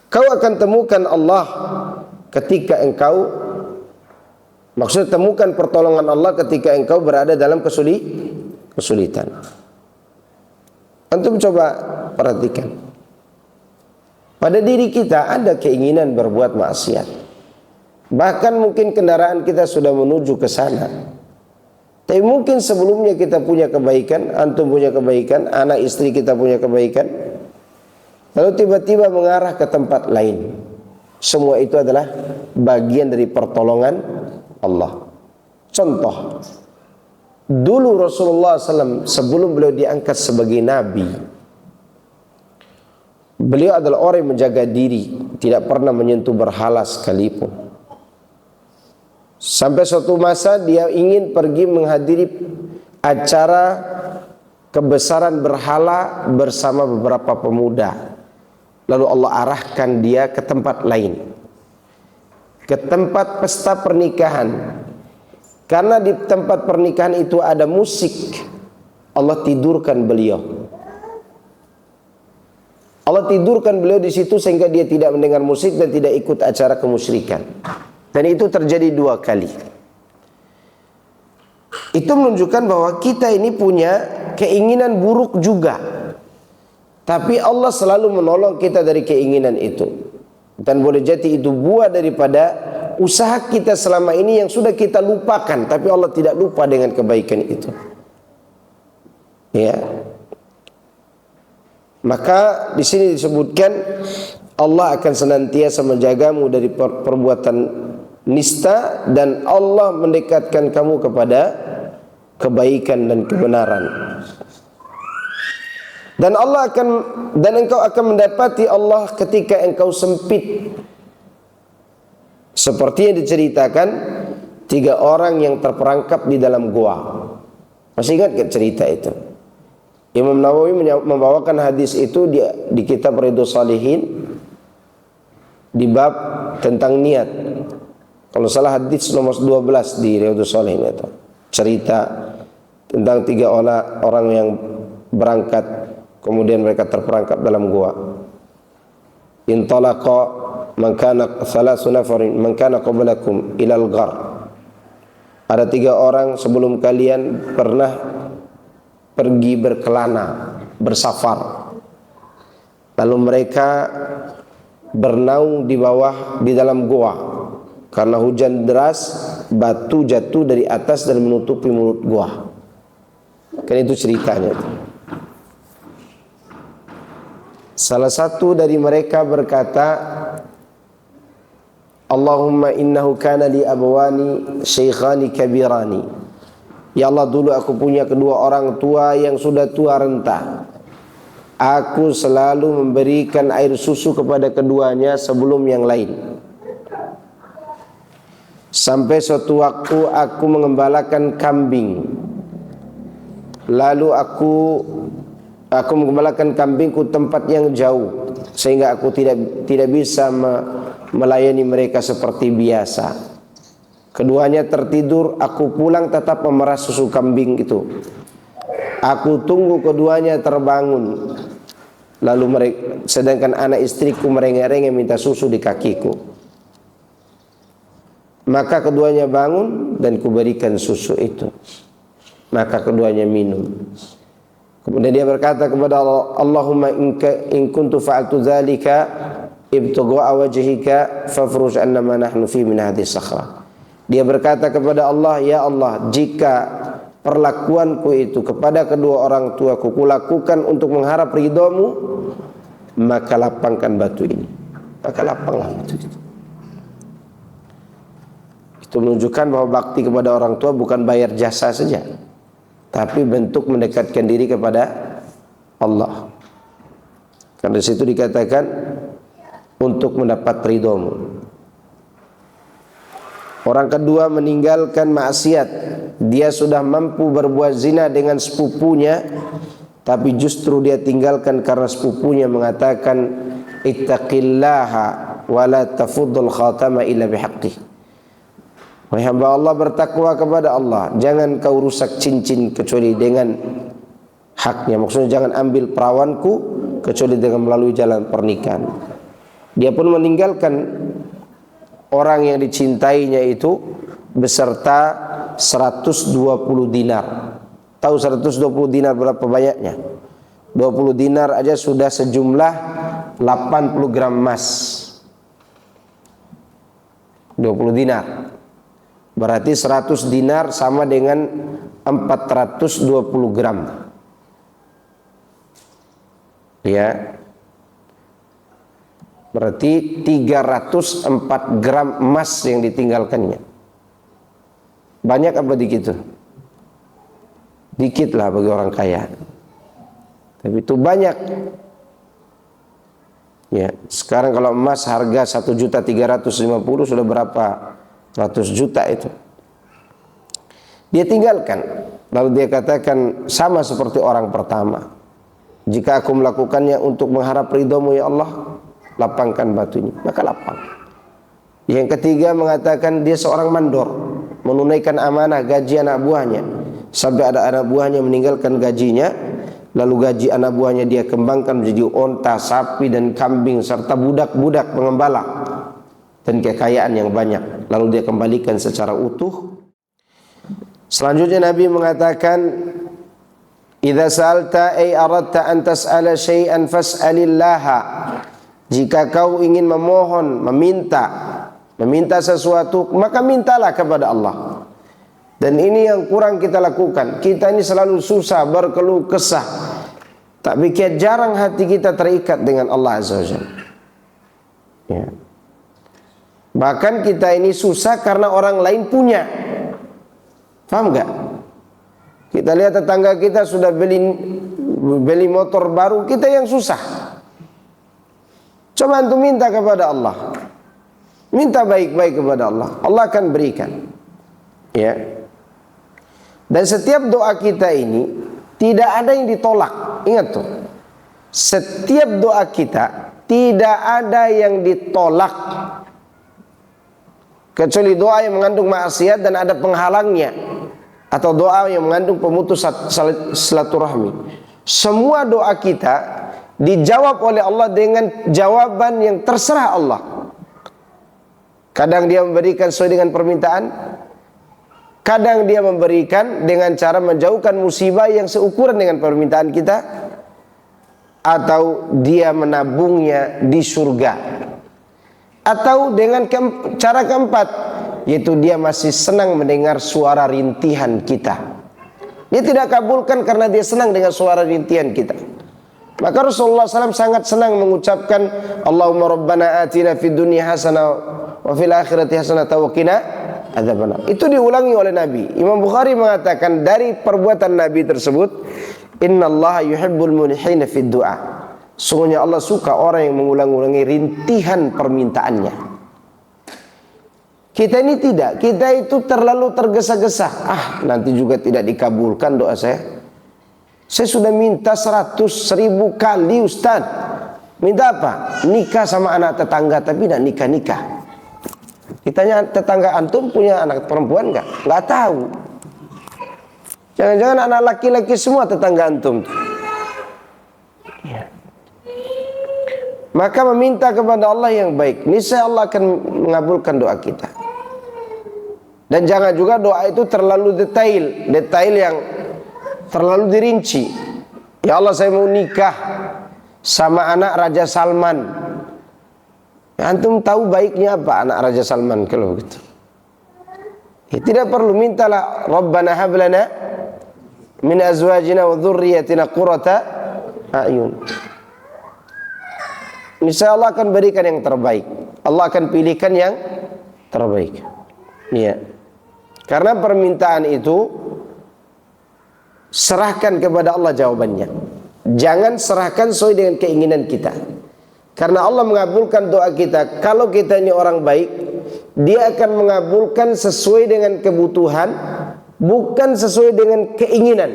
Kau akan temukan Allah ketika engkau, maksud temukan pertolongan Allah ketika engkau berada dalam kesulitan. Antum coba perhatikan. Pada diri kita ada keinginan berbuat maksiat. Bahkan mungkin kendaraan kita sudah menuju ke sana. Tapi mungkin sebelumnya kita punya kebaikan, antum punya kebaikan, anak istri kita punya kebaikan. Lalu tiba-tiba mengarah ke tempat lain. Semua itu adalah bagian dari pertolongan Allah. Contoh, dulu Rasulullah SAW sebelum beliau diangkat sebagai Nabi, beliau adalah orang yang menjaga diri, tidak pernah menyentuh berhala sekalipun. Sampai suatu masa dia ingin pergi menghadiri acara kebesaran berhala bersama beberapa pemuda. Lalu Allah arahkan dia ke tempat lain, ke tempat pesta pernikahan. Karena di tempat pernikahan itu ada musik, Allah tidurkan beliau. Allah tidurkan beliau di situ sehingga dia tidak mendengar musik dan tidak ikut acara kemusyrikan. Dan itu terjadi 2 kali. Itu menunjukkan bahwa kita ini punya keinginan buruk juga. Tapi Allah selalu menolong kita dari keinginan itu. Dan boleh jadi itu buah daripada usaha kita selama ini yang sudah kita lupakan. Tapi Allah tidak lupa dengan kebaikan itu. Ya. Maka di sini disebutkan Allah akan senantiasa menjagamu dari perbuatan nista dan Allah mendekatkan kamu kepada kebaikan dan kebenaran. Dan engkau akan mendapati Allah ketika engkau sempit. Seperti yang diceritakan 3 orang yang terperangkap di dalam gua. Masih ingat ke cerita itu? Imam Nawawi membawakan hadis itu di kitab Riyadhus Shalihin di bab tentang niat. Kalau salah hadis nomor 12 di Riyadhus Shalihin itu. Cerita tentang 3 orang yang berangkat kemudian mereka terperangkap dalam gua. Intalaqa man kana thalath nafarin man kana qablakum ila al-ghar. Ada 3 orang sebelum kalian pernah pergi berkelana, bersafar. Lalu mereka bernaung di dalam gua. Karena hujan deras, batu jatuh dari atas dan menutupi mulut gua. Kan itu ceritanya. Salah satu dari mereka berkata, Allahumma innahu kana li abawani shaykhani kabirani. Ya Allah, dulu aku punya kedua orang tua yang sudah tua renta. Aku selalu memberikan air susu kepada keduanya sebelum yang lain. Sampai suatu waktu aku mengembalakan kambing. Lalu aku mengembalakan kambingku tempat yang jauh sehingga aku tidak bisa melayani mereka seperti biasa. Keduanya tertidur, aku pulang tetap memerah susu kambing itu. Aku tunggu keduanya terbangun. Lalu sedangkan anak istriku merengek-rengek minta susu di kakiku. Maka keduanya bangun dan kuberikan susu itu. Maka keduanya minum. Kemudian dia berkata kepada Allah, Allahumma in kuntu fa'altu dzalika ibtigha'a wajhika fafruj anna ma nahnu fi min hadhihi sakhra. Dia berkata kepada Allah, ya Allah, jika perlakuanku itu kepada kedua orang tuaku kulakukan untuk mengharap ridhamu, maka lapangkan batu ini. Maka lapanglah batu itu. Itu menunjukkan bahwa bakti kepada orang tua bukan bayar jasa saja, tapi bentuk mendekatkan diri kepada Allah. Karena di situ dikatakan untuk mendapat ridhamu. Orang kedua meninggalkan maksiat. Dia sudah mampu berbuat zina dengan sepupunya, tapi justru dia tinggalkan karena sepupunya mengatakan ittaqillaha wa la tafuddul khatama illa bihaqqih. Wahai hamba Allah, bertakwa kepada Allah, jangan kau rusak cincin kecuali dengan haknya. Maksudnya jangan ambil perawanku kecuali dengan melalui jalan pernikahan. Dia pun meninggalkan orang yang dicintainya itu beserta 120 dinar. Tahu 120 dinar berapa banyaknya? 20 dinar aja sudah sejumlah 80 gram emas. 20 dinar. Berarti 100 dinar sama dengan 420 gram. Ya. Berarti 304 gram emas yang ditinggalkannya. Banyak apa dikit tuh? Dikit lah bagi orang kaya. Tapi itu banyak. Ya, sekarang kalau emas harga 1.350.000 sudah berapa ratus juta itu. Dia tinggalkan. Lalu dia katakan sama seperti orang pertama. Jika aku melakukannya untuk mengharap ridhamu ya Allah, lapangkan batunya. Maka lapang. Yang ketiga mengatakan dia seorang mandor, menunaikan amanah gaji anak buahnya. Sampai ada anak buahnya meninggalkan gajinya lalu gaji anak buahnya dia kembangkan menjadi onta, sapi dan kambing serta budak-budak pengembala dan kekayaan yang banyak, lalu dia kembalikan secara utuh. Selanjutnya Nabi mengatakan, idza sa'alta ay aradta an tas'ala syai'an fas'alillaha. Jika kau ingin memohon, meminta sesuatu, maka mintalah kepada Allah. Dan ini yang kurang kita lakukan. Kita ini selalu susah, berkeluh kesah, tapi jarang hati kita terikat dengan Allah Azza wa Jalla. Ya. Bahkan kita ini susah karena orang lain punya. Paham enggak? Kita lihat tetangga kita sudah beli motor baru, kita yang susah. Coba antum minta kepada Allah. Minta baik-baik kepada Allah. Allah akan berikan. Ya. Dan setiap doa kita ini tidak ada yang ditolak. Ingat tuh. Setiap doa kita tidak ada yang ditolak. Kecuali doa yang mengandung maksiat dan ada penghalangnya, atau doa yang mengandung pemutus silaturahmi. Semua doa kita dijawab oleh Allah dengan jawaban yang terserah Allah. Kadang dia memberikan sesuai dengan permintaan, kadang dia memberikan dengan cara menjauhkan musibah yang seukuran dengan permintaan kita, atau dia menabungnya di surga. Atau dengan cara keempat, yaitu dia masih senang mendengar suara rintihan kita. Dia tidak kabulkan karena dia senang dengan suara rintihan kita. Maka Rasulullah SAW sangat senang mengucapkan, Allahumma rabbana atina fid dunya hasanah wa fil akhirati hasanah wa qina adzabannar. Itu diulangi oleh Nabi. Imam Bukhari mengatakan dari perbuatan Nabi tersebut, innallaha yuhibbul munihina fid du'a. Sungguhnya Allah suka orang yang mengulang-ulangi rintihan permintaannya. Kita ini tidak. Kita itu terlalu tergesa-gesa. Nanti juga tidak dikabulkan doa saya. Saya sudah minta 100.000 kali Ustaz. Minta apa? Nikah sama anak tetangga, tapi tidak nikah-nikah. Ditanya tetangga antum punya anak perempuan enggak? Enggak tahu. Jangan-jangan anak laki-laki semua tetangga antum. Maka meminta kepada Allah yang baik, niscaya Allah akan mengabulkan doa kita. Dan jangan juga doa itu terlalu detail yang terlalu dirinci. Ya Allah, saya mau nikah sama anak Raja Salman. Antum tahu baiknya apa anak Raja Salman kalau begitu? Ya, tidak perlu, mintalah Rabbana hablana min azwajina wa dhurriyyatina qurrata a'yun. Insya Allah akan berikan yang terbaik. Allah akan pilihkan yang terbaik. Iya. Karena permintaan itu serahkan kepada Allah jawabannya. Jangan serahkan sesuai dengan keinginan kita. Karena Allah mengabulkan doa kita. Kalau kita ini orang baik, Dia akan mengabulkan sesuai dengan kebutuhan, bukan sesuai dengan keinginan.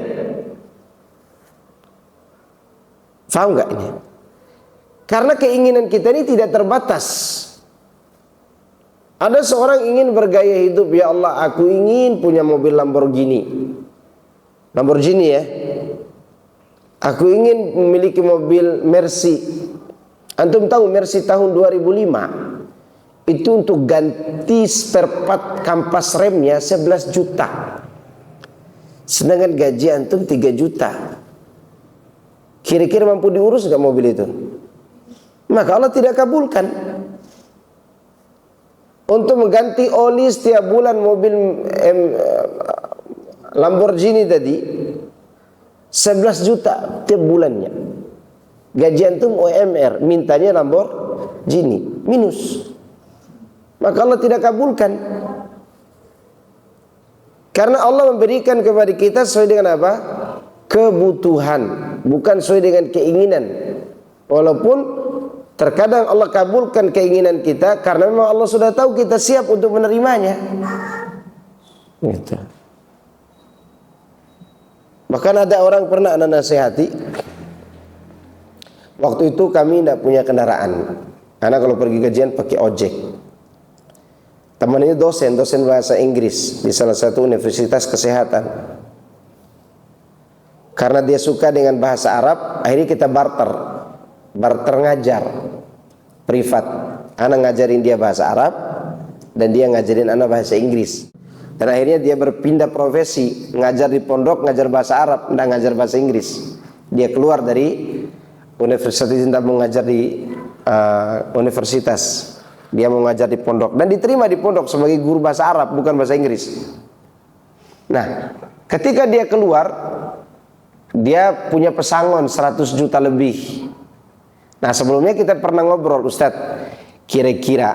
Faham nggak ini? Karena keinginan kita ini tidak terbatas. Ada seorang ingin bergaya hidup, ya Allah, aku ingin punya mobil Lamborghini. Lamborghini ya. Aku ingin memiliki mobil Mercy. Antum tahu Mercy tahun 2005 itu untuk ganti spare part kampas remnya 11 juta. Sedangkan gaji antum 3 juta. Kira-kira mampu diurus gak mobil itu? Maka Allah tidak kabulkan. Untuk mengganti oli setiap bulan mobil Lamborghini tadi 11 juta tiap bulannya. Gaji antum UMR, mintanya Lamborghini, minus. Maka Allah tidak kabulkan. Karena Allah memberikan kepada kita sesuai dengan apa? Kebutuhan, bukan sesuai dengan keinginan. Walaupun terkadang Allah kabulkan keinginan kita karena memang Allah sudah tahu kita siap untuk menerimanya. Gitu. Bahkan ada orang pernah anak nasihati. Waktu itu kami tidak punya kendaraan. Karena kalau pergi kajian pakai ojek. Temannya dosen bahasa Inggris di salah satu universitas kesehatan. Karena dia suka dengan bahasa Arab, akhirnya kita barter ngajar privat. Ana ngajarin dia bahasa Arab dan dia ngajarin ana bahasa Inggris. Dan akhirnya dia berpindah profesi, ngajar di pondok, ngajar bahasa Arab, dan ngajar bahasa Inggris. Dia keluar dari universitas, tidak mau ngajar di universitas. Dia mau ngajar di pondok dan diterima di pondok sebagai guru bahasa Arab, bukan bahasa Inggris. Nah, ketika dia keluar, dia punya pesangon 100 juta lebih. Nah, sebelumnya kita pernah ngobrol, Ustadz, kira-kira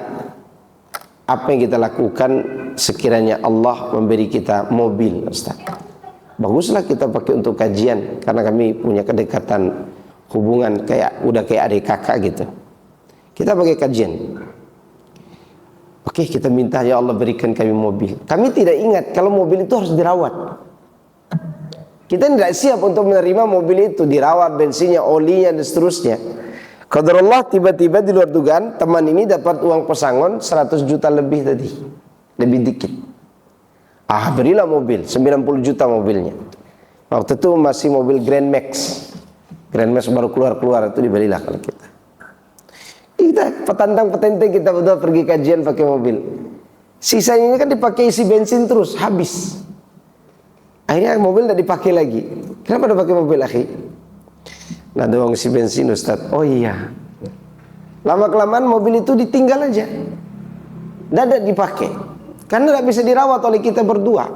apa yang kita lakukan sekiranya Allah memberi kita mobil, Ustaz? Baguslah kita pakai untuk kajian, karena kami punya kedekatan hubungan udah kayak adik kakak gitu. Kita pakai kajian. Oke, kita minta ya Allah berikan kami mobil. Kami tidak ingat kalau mobil itu harus dirawat. Kita tidak siap untuk menerima mobil itu, dirawat, bensinnya, olinya dan seterusnya. Qadarullah, tiba-tiba di luar dugaan teman ini dapat uang pesangon 100 juta lebih tadi. Lebih dikit. Berilah mobil, 90 juta mobilnya. Waktu itu masih mobil Grand Max. Grand Max baru keluar-keluar, itu dibelilah kalau kita. Kita petantang-petenteng kita berdua pergi kajian pakai mobil. Sisanya ini kan dipakai isi bensin terus, habis. Akhirnya mobil tidak dipakai lagi. Kenapa tidak pakai mobil, akhi? Nah, doang isi bensin, Ustaz. Oh iya. Lama-kelamaan mobil itu ditinggal aja. Tidak dipakai. Karena tidak bisa dirawat oleh kita berdua.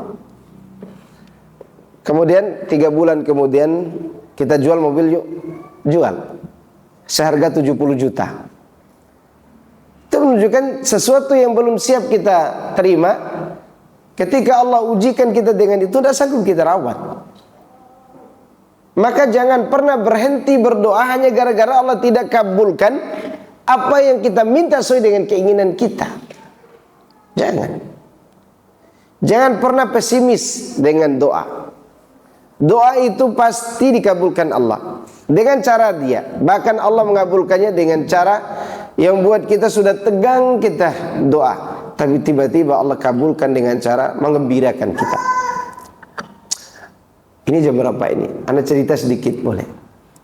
Kemudian 3 bulan kemudian kita jual mobil, yuk. Jual. Seharga 70 juta. Itu menunjukkan sesuatu yang belum siap kita terima. Ketika Allah ujikan kita dengan itu, tidak sanggup kita rawat. Maka jangan pernah berhenti berdoa hanya gara-gara Allah tidak kabulkan apa yang kita minta sesuai dengan keinginan kita. Jangan pernah pesimis dengan doa. Doa itu pasti dikabulkan Allah dengan cara dia. Bahkan Allah mengabulkannya dengan cara yang buat kita sudah tegang kita doa, tapi tiba-tiba Allah kabulkan dengan cara mengembirakan kita. Ini jam berapa ini? Anda cerita sedikit boleh?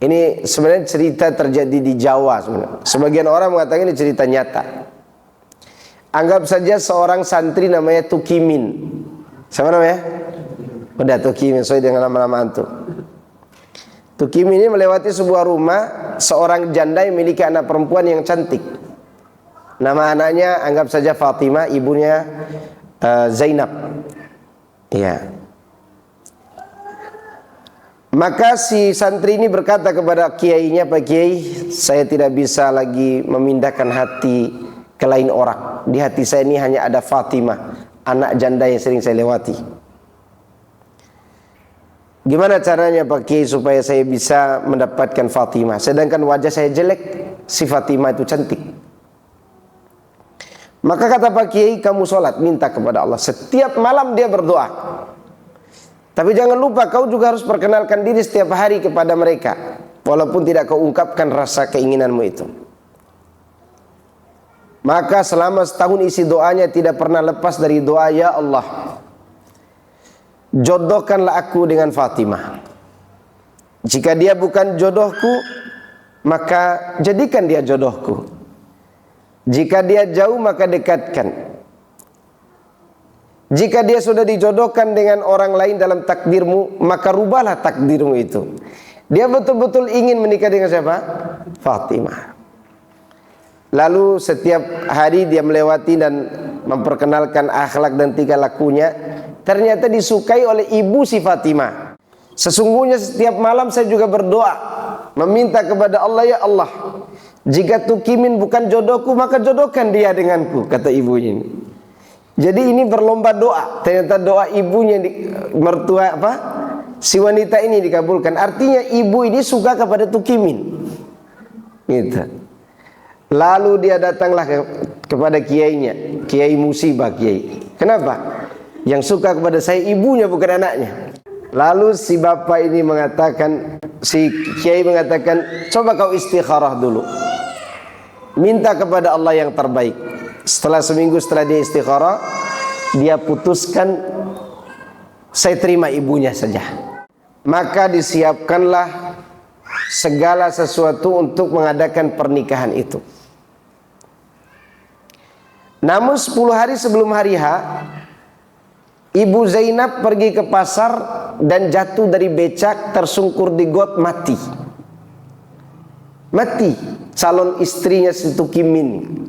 Ini sebenarnya cerita terjadi di Jawa sebenarnya. Sebagian orang mengatakan ini cerita nyata. Anggap saja seorang santri namanya Tukimin. Siapa namanya? Udah Tukimin, sesuai dengan nama-nama antum. Tukimin ini melewati sebuah rumah seorang janda yang memiliki anak perempuan yang cantik. Nama anaknya anggap saja Fatimah, ibunya Zainab. Ya. Maka si santri ini berkata kepada kiainya, Pak Kiai, saya tidak bisa lagi memindahkan hati ke lain orang. Di hati saya ini hanya ada Fatimah, anak janda yang sering saya lewati. Gimana caranya Pak Kiai supaya saya bisa mendapatkan Fatimah? Sedangkan wajah saya jelek, si Fatimah itu cantik. Maka kata Pak Kiai, kamu sholat, minta kepada Allah. Setiap malam dia berdoa. Tapi jangan lupa kau juga harus perkenalkan diri setiap hari kepada mereka, walaupun tidak kau ungkapkan rasa keinginanmu itu. Maka selama setahun isi doanya tidak pernah lepas dari doa, ya Allah, jodohkanlah aku dengan Fatimah. Jika dia bukan jodohku, maka jadikan dia jodohku. Jika dia jauh, maka dekatkan. Jika dia sudah dijodohkan dengan orang lain dalam takdirmu, maka rubahlah takdirmu itu. Dia betul-betul ingin menikah dengan siapa? Fatimah. Lalu setiap hari dia melewati dan memperkenalkan akhlak dan tingkah lakunya. Ternyata disukai oleh ibu si Fatimah. Sesungguhnya setiap malam saya juga berdoa, meminta kepada Allah, ya Allah, jika Tukimin bukan jodohku, maka jodohkan dia denganku, kata ibunya ini. Jadi ini berlomba doa. Ternyata doa ibunya, mertua si wanita ini dikabulkan. Artinya ibu ini suka kepada Tukimin. Gitu. Lalu dia datanglah kepada kiainya, Kiai Musibah, Kiai. Kenapa? Yang suka kepada saya ibunya, bukan anaknya. Lalu si bapak ini mengatakan, si Kiai mengatakan, coba kau istikharah dulu, minta kepada Allah yang terbaik. Setelah seminggu setelah dia istikharah, dia putuskan, saya terima ibunya saja. maka disiapkanlah segala sesuatu untuk mengadakan pernikahan itu. Namun 10 hari sebelum hari H, Ibu Zainab pergi ke pasar dan jatuh dari becak, tersungkur di got, mati. Mati calon istrinya si Tukimin.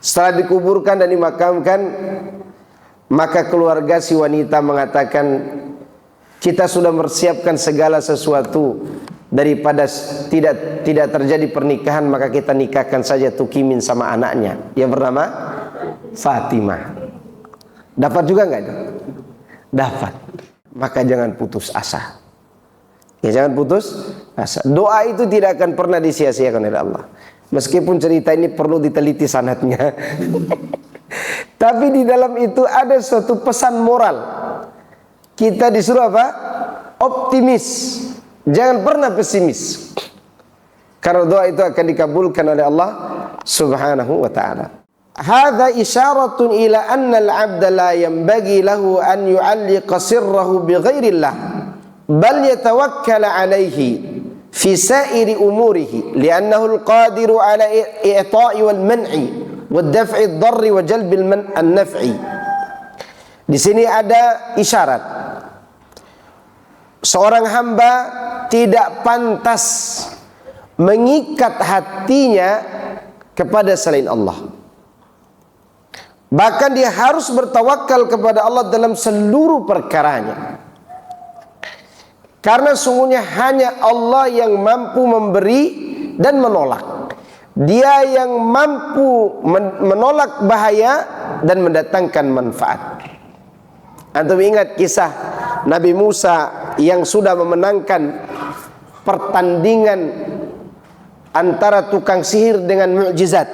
Setelah dikuburkan dan dimakamkan, maka keluarga si wanita mengatakan, kita sudah mempersiapkan segala sesuatu, daripada tidak terjadi pernikahan, maka kita nikahkan saja Tukimin sama anaknya yang bernama Fatimah. Dapat juga enggak itu? Dapat. Maka jangan putus asa. Ya, jangan putus asa. Doa itu tidak akan pernah disia-siakan oleh Allah. Meskipun cerita ini perlu diteliti sanadnya. Tapi di dalam itu ada suatu pesan moral. Kita disuruh apa? Optimis. Jangan pernah pesimis. Karena doa itu akan dikabulkan oleh Allah Subhanahu wa ta'ala. Hadza isyaratun ila anna al-'abda la yanbaghi lahu an yu'alliqa sirrahu bi ghairillah, bal yatawakkal 'alayhi fi sa'iri umurihi li'annahu al-qadiru 'ala i'ta'i wal man'i wad daf'i ad-darri wa jalbi an-naf'i. Di sini ada isyarat. Seorang hamba tidak pantas mengikat hatinya kepada selain Allah. Bahkan dia harus bertawakal kepada Allah dalam seluruh perkaranya. Karena sungguhnya hanya Allah yang mampu memberi dan menolak. Dia yang mampu menolak bahaya dan mendatangkan manfaat. Antum ingat kisah Nabi Musa yang sudah memenangkan pertandingan antara tukang sihir dengan mukjizat.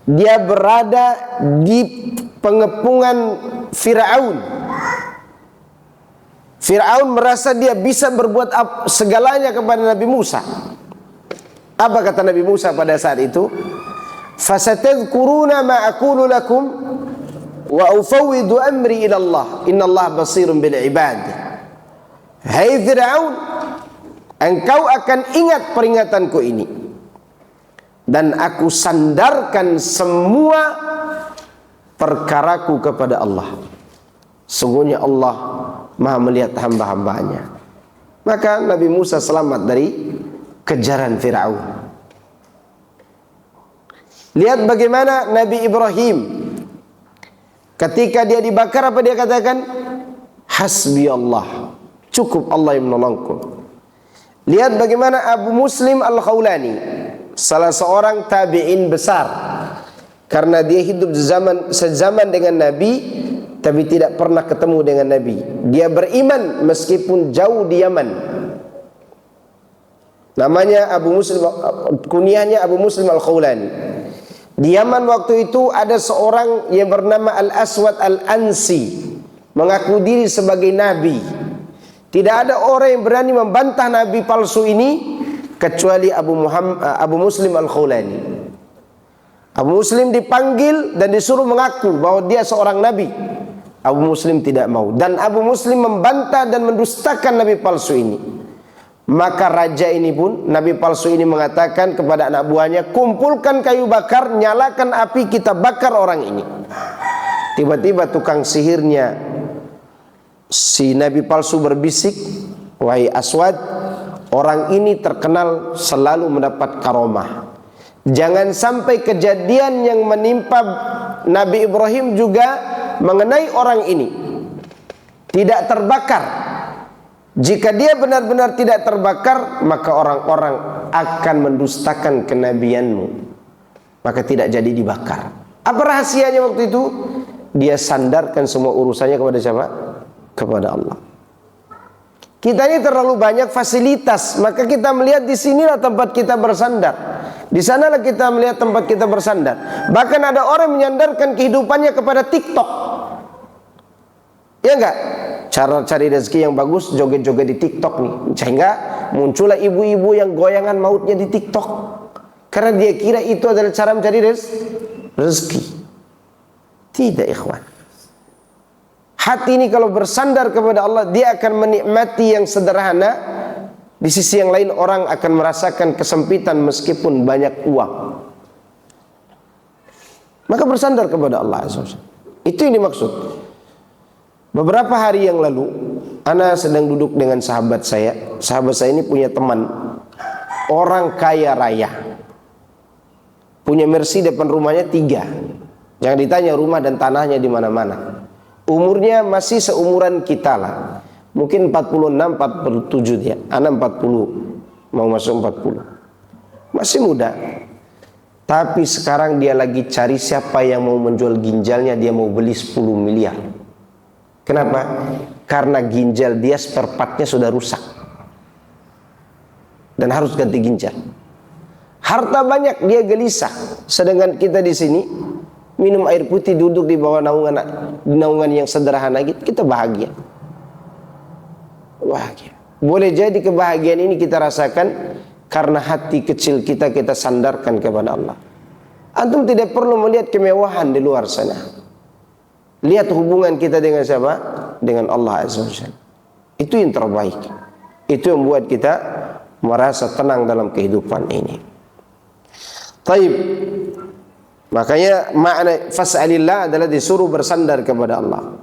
Dia berada di pengepungan Fir'aun. Fir'aun merasa dia bisa berbuat segalanya kepada Nabi Musa. Apa kata Nabi Musa pada saat itu? Fasatadhkuruna ma aqulu lakum wa ufawwidu amri ila Allah, innallaha basirun bil ibad. Hai Fir'aun, engkau akan ingat peringatanku ini, dan aku sandarkan semua perkaraku kepada Allah. Sungguhnya Allah Maha melihat hamba-hambanya. Maka Nabi Musa selamat dari kejaran Fir'aun. Lihat bagaimana Nabi Ibrahim ketika dia dibakar, apa dia katakan? Hasbi Allah, cukup Allah yang menolongku. Lihat bagaimana Abu Muslim Al-Khawlani, salah seorang tabi'in besar, karena dia hidup sezaman dengan Nabi tapi tidak pernah ketemu dengan Nabi. Dia beriman meskipun jauh di Yaman. Namanya Abu Muslim, kunyahnya Abu Muslim Al-Khawlani. Di Yaman waktu itu ada seorang yang bernama Al-Aswad Al-Ansi, mengaku diri sebagai Nabi. Tidak ada orang yang berani membantah Nabi palsu ini kecuali Abu Muslim Al-Khawlani. Abu Muslim dipanggil dan disuruh mengaku bahwa dia seorang Nabi. Abu Muslim tidak mau, dan Abu Muslim membantah dan mendustakan Nabi palsu ini. Maka raja ini pun, Nabi palsu ini mengatakan kepada anak buahnya, kumpulkan kayu bakar, nyalakan api, kita bakar orang ini. Tiba-tiba tukang sihirnya si Nabi palsu berbisik, wahai Aswad, orang ini terkenal selalu mendapat karomah. Jangan sampai kejadian yang menimpa Nabi Ibrahim juga mengenai orang ini, tidak terbakar. Jika dia benar-benar tidak terbakar, maka orang-orang akan mendustakan kenabianmu, maka tidak jadi dibakar. Apa rahasianya waktu itu? Dia sandarkan semua urusannya kepada siapa? Kepada Allah. Kita ini terlalu banyak fasilitas, maka kita melihat di sinilah tempat kita bersandar. Di sanalah kita melihat tempat kita bersandar. Bahkan ada orang menyandarkan kehidupannya kepada TikTok. Ya enggak? Cara cari rezeki yang bagus, joget-joget di TikTok nih. Sehingga muncullah ibu-ibu yang goyangan mautnya di TikTok. Karena dia kira itu adalah cara mencari rezeki. Tidak, ikhwan. Hati ini kalau bersandar kepada Allah, dia akan menikmati yang sederhana. Di sisi yang lain orang akan merasakan kesempitan meskipun banyak uang. Maka bersandar kepada Allah Azza wa Jalla. Itu yang dimaksud. Beberapa hari yang lalu, ana sedang duduk dengan sahabat saya. Sahabat saya ini punya teman, orang kaya raya, punya Mercy depan rumahnya 3. Jangan ditanya rumah dan tanahnya di mana-mana. Umurnya masih seumuran kita lah. Mungkin 46, 47 dia. Ana 40, mau masuk 40. Masih muda. Tapi sekarang dia lagi cari siapa yang mau menjual ginjalnya, dia mau beli 10 miliar. Kenapa? Karena ginjal dia spare partnya sudah rusak dan harus ganti ginjal. Harta banyak, dia gelisah. Sedangkan kita di sini minum air putih, duduk di bawah naungan yang sederhana, kita bahagia. Bahagia. Boleh jadi kebahagiaan ini kita rasakan karena hati kecil kita sandarkan kepada Allah. Antum tidak perlu melihat kemewahan di luar sana. Lihat hubungan kita dengan siapa? Dengan Allah Azza wa Jalla. Itu yang terbaik. Itu yang membuat kita merasa tenang dalam kehidupan ini. Taib. Makanya makna fas'alillah adalah disuruh bersandar kepada Allah.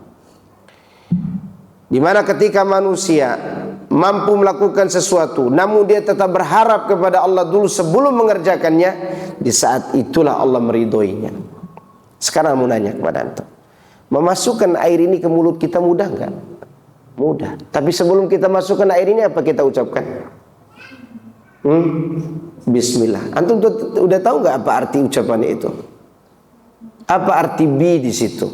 Di mana ketika manusia mampu melakukan sesuatu, namun dia tetap berharap kepada Allah dulu sebelum mengerjakannya, di saat itulah Allah meridhoinya. Sekarang mau nanya kepada antum, memasukkan air ini ke mulut kita mudah enggak? Mudah. Tapi sebelum kita masukkan air ini, apa kita ucapkan? Bismillah. Antum udah tahu enggak apa arti ucapan itu? Apa arti bi di situ?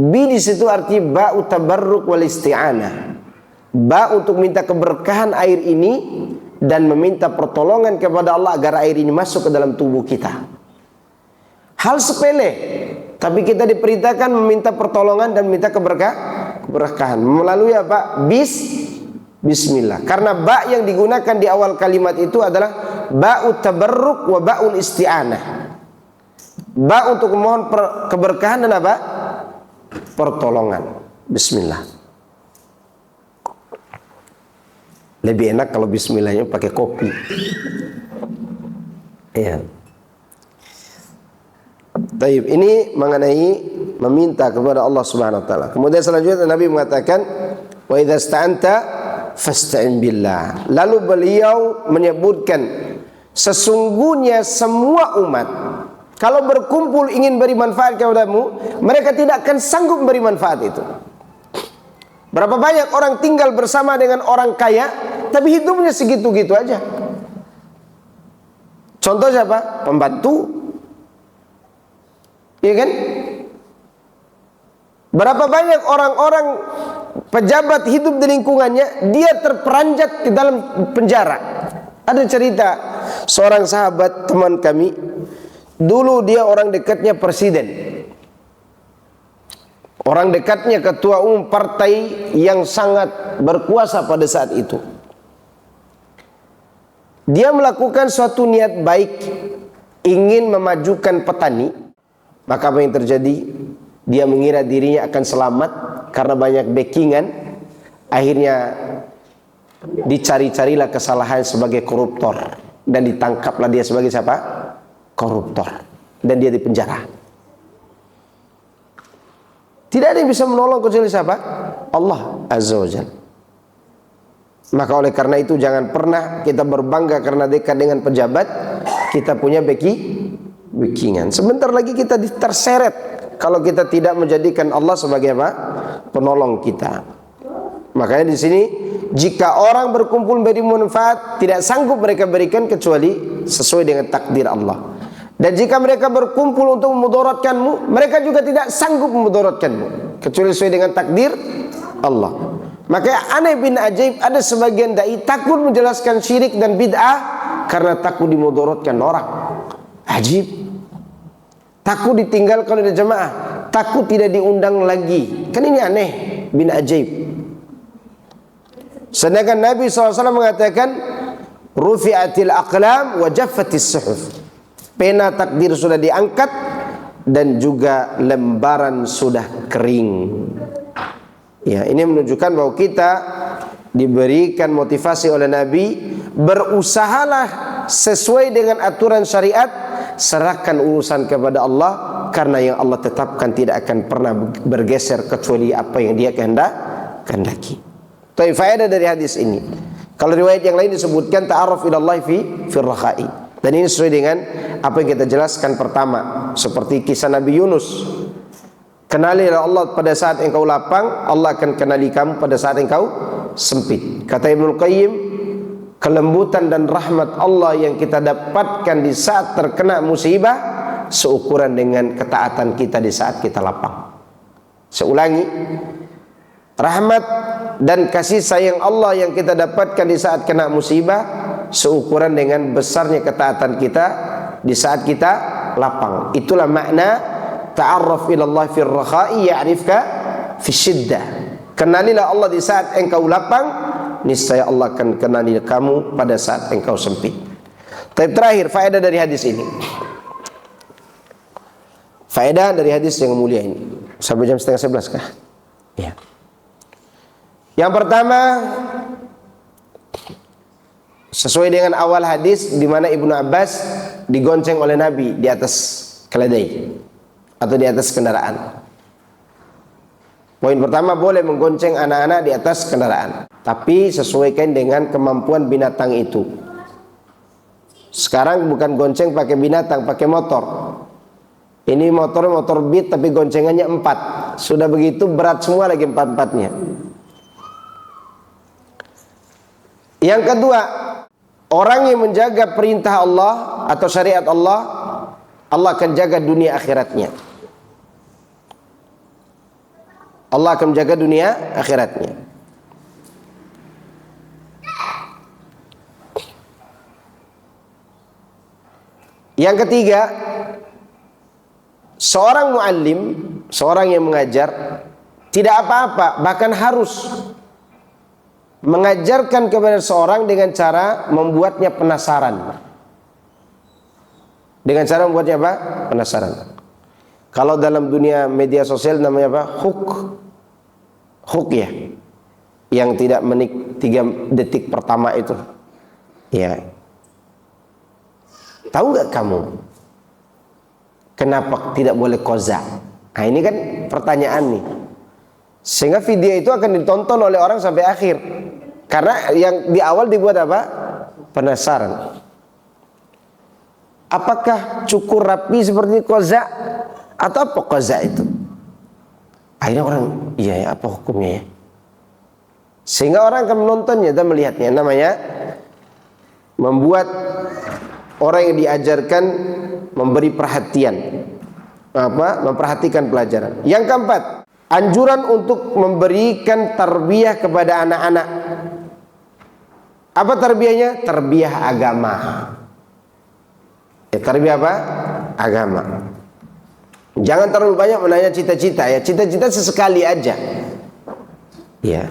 Bi di situ arti ba'u tabarruk wal isti'anah. Ba untuk minta keberkahan air ini dan meminta pertolongan kepada Allah agar air ini masuk ke dalam tubuh kita. Hal sepele, tapi kita diperintahkan meminta pertolongan dan minta keberkahan melalui apa? Bismillah. Karena ba yang digunakan di awal kalimat itu adalah ba'u tabarruk wa ba'ul isti'anah. Ba untuk memohon keberkahan dan apa? Pertolongan. Bismillah. Lebih enak kalau bismillahnya pakai kopi. Iya. Taib, ini mengenai meminta kepada Allah Subhanahu wa taala. Kemudian selanjutnya Nabi mengatakan, "Wa idza sta'anta fasta'in billah." Lalu beliau menyebutkan sesungguhnya semua umat kalau berkumpul ingin beri manfaat kepadamu, mereka tidak akan sanggup beri manfaat itu. Berapa banyak orang tinggal bersama dengan orang kaya, tapi hidupnya segitu-gitu aja. Contoh siapa? Pembantu. Iya kan? Berapa banyak orang-orang pejabat hidup di lingkungannya, dia terperanjat di dalam penjara. Ada cerita seorang sahabat teman kami, dulu dia orang dekatnya presiden. Orang dekatnya ketua umum partai yang sangat berkuasa pada saat itu. Dia melakukan suatu niat baik, ingin memajukan petani. Maka apa yang terjadi? Dia mengira dirinya akan selamat karena banyak backingan. Akhirnya dicari-carilah kesalahan sebagai koruptor dan ditangkaplah dia sebagai siapa? Koruptor. Dan dia dipenjara. Tidak ada yang bisa menolong kecuali siapa? Allah Azza wa Jalla. Maka oleh karena itu jangan pernah kita berbangga karena dekat dengan pejabat, kita punya backingan. Sebentar lagi kita terseret kalau kita tidak menjadikan Allah sebagai apa? Penolong kita. Makanya di sini jika orang berkumpul beri manfaat, tidak sanggup mereka berikan kecuali sesuai dengan takdir Allah. Dan jika mereka berkumpul untuk memudaratkanmu, mereka juga tidak sanggup memudaratkanmu kecuali sesuai dengan takdir Allah. Maka aneh bin ajaib, ada sebagian dai takut menjelaskan syirik dan bid'ah karena takut dimudaratkan orang. Ajib. Takut ditinggalkan oleh jemaah, takut tidak diundang lagi. Kan ini aneh bin ajaib. Sedangkan Nabi SAW mengatakan, rufi'atil aqlam wa jaffatis suhuf. Pena takdir sudah diangkat dan juga lembaran sudah kering. Ya, ini menunjukkan bahwa kita diberikan motivasi oleh Nabi, berusahalah sesuai dengan aturan syariat, serahkan urusan kepada Allah, karena yang Allah tetapkan tidak akan pernah bergeser kecuali apa yang Dia kehendaki. Tapi faedah dari hadis ini, kalau riwayat yang lain disebutkan ta'aruf ilallahi fi rakhai. Dan ini sesuai dengan apa yang kita jelaskan pertama, seperti kisah Nabi Yunus. Kenalilah Allah pada saat engkau lapang, Allah akan kenali kamu pada saat engkau sempit. Kata Ibnu Qayyim, kelembutan dan rahmat Allah yang kita dapatkan di saat terkena musibah seukuran dengan ketaatan kita di saat kita lapang. Saya ulangi, rahmat dan kasih sayang Allah yang kita dapatkan di saat kena musibah seukuran dengan besarnya ketaatan kita di saat kita lapang. Itulah makna ta'arraf ilallah fi rakhai ya'rifka fi syiddah. Kenalilah Allah di saat engkau lapang, niscaya Allah akan kenali kamu pada saat engkau sempit. Tapi terakhir, faedah dari hadis ini. Faedah dari hadis yang mulia ini. Sampai jam 10:30 kah? Ya. Yang pertama, sesuai dengan awal hadis di mana Ibnu Abbas digonceng oleh Nabi di atas keledai atau di atas kendaraan. Poin pertama, boleh menggonceng anak-anak di atas kendaraan, tapi sesuaikan dengan kemampuan binatang itu. Sekarang bukan gonceng pakai binatang, pakai motor. Ini motor beat tapi goncengannya 4. Sudah begitu berat semua lagi 4-4-nya. Yang kedua, orang yang menjaga perintah Allah atau syariat Allah, Allah akan jaga dunia akhiratnya. Allah akan menjaga dunia akhiratnya. Yang ketiga, seorang muallim, seorang yang mengajar, tidak apa-apa, bahkan harus mengajarkan kepada seorang dengan cara membuatnya penasaran. Dengan cara membuatnya apa? Penasaran. Kalau dalam dunia media sosial namanya apa? Hook ya. Yang tidak menik 3 detik pertama itu. Ya. Tahu nggak kamu kenapa tidak boleh koza? Nah, ini kan pertanyaan nih. Sehingga video itu akan ditonton oleh orang sampai akhir. Karena yang di awal dibuat apa? Penasaran. Apakah cukur rapi seperti koza? Atau apa koza itu? Akhirnya orang, iya ya, apa hukumnya ya? Sehingga orang akan menontonnya dan melihatnya. Namanya membuat orang yang diajarkan memberi perhatian, memperhatikan pelajaran. Yang keempat, anjuran untuk memberikan tarbiyah kepada anak-anak. Apa tarbiyahnya? Tarbiyah agama. Ya, tarbiyah apa? Agama. Jangan terlalu banyak menanya cita-cita ya. Cita-cita sesekali aja. Ya.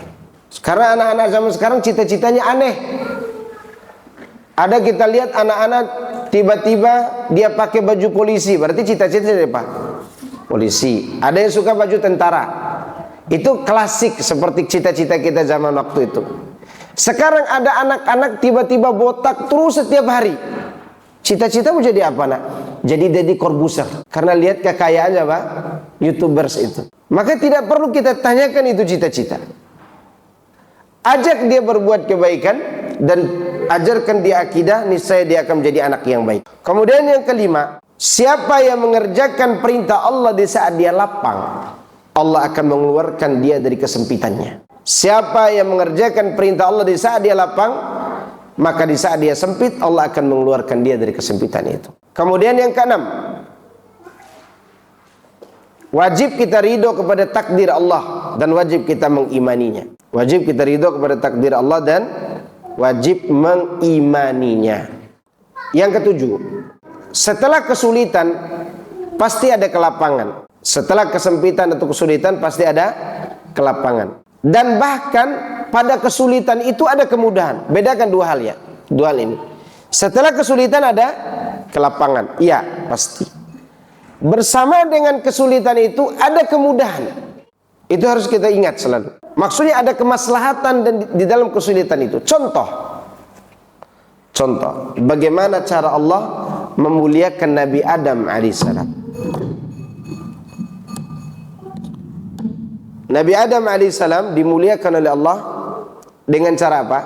Karena anak-anak zaman sekarang cita-citanya aneh. Ada kita lihat anak-anak tiba-tiba dia pakai baju polisi, berarti cita-citanya apa? Polisi. Ada yang suka baju tentara. Itu klasik seperti cita-cita kita zaman waktu itu. Sekarang ada anak-anak tiba-tiba botak terus setiap hari. Cita-cita mau jadi apa nak? Jadi Deddy Corbuzier. Karena lihat kekayaannya apa? YouTubers itu. Maka tidak perlu kita tanyakan itu cita-cita. Ajak dia berbuat kebaikan dan ajarkan dia akidah, niscaya dia akan menjadi anak yang baik. Kemudian yang kelima, siapa yang mengerjakan perintah Allah di saat dia lapang, Allah akan mengeluarkan dia dari kesempitannya. Siapa yang mengerjakan perintah Allah di saat dia lapang, maka di saat dia sempit, Allah akan mengeluarkan dia dari kesempitan itu. Kemudian yang keenam, wajib kita ridho kepada takdir Allah dan wajib kita mengimaninya. Wajib kita ridho kepada takdir Allah dan wajib mengimaninya. Yang ketujuh, setelah kesulitan pasti ada kelapangan. Setelah kesempitan atau kesulitan pasti ada kelapangan. Dan bahkan pada kesulitan itu ada kemudahan. Bedakan dua hal ya, dua hal ini. Setelah kesulitan ada kelapangan. Iya, pasti. Bersama dengan kesulitan itu ada kemudahan. Itu harus kita ingat selalu. Maksudnya ada kemaslahatan dan di dalam kesulitan itu. Contoh, bagaimana cara Allah memuliakan Nabi Adam alaihissalam. Nabi Adam alaihissalam dimuliakan oleh Allah dengan cara apa?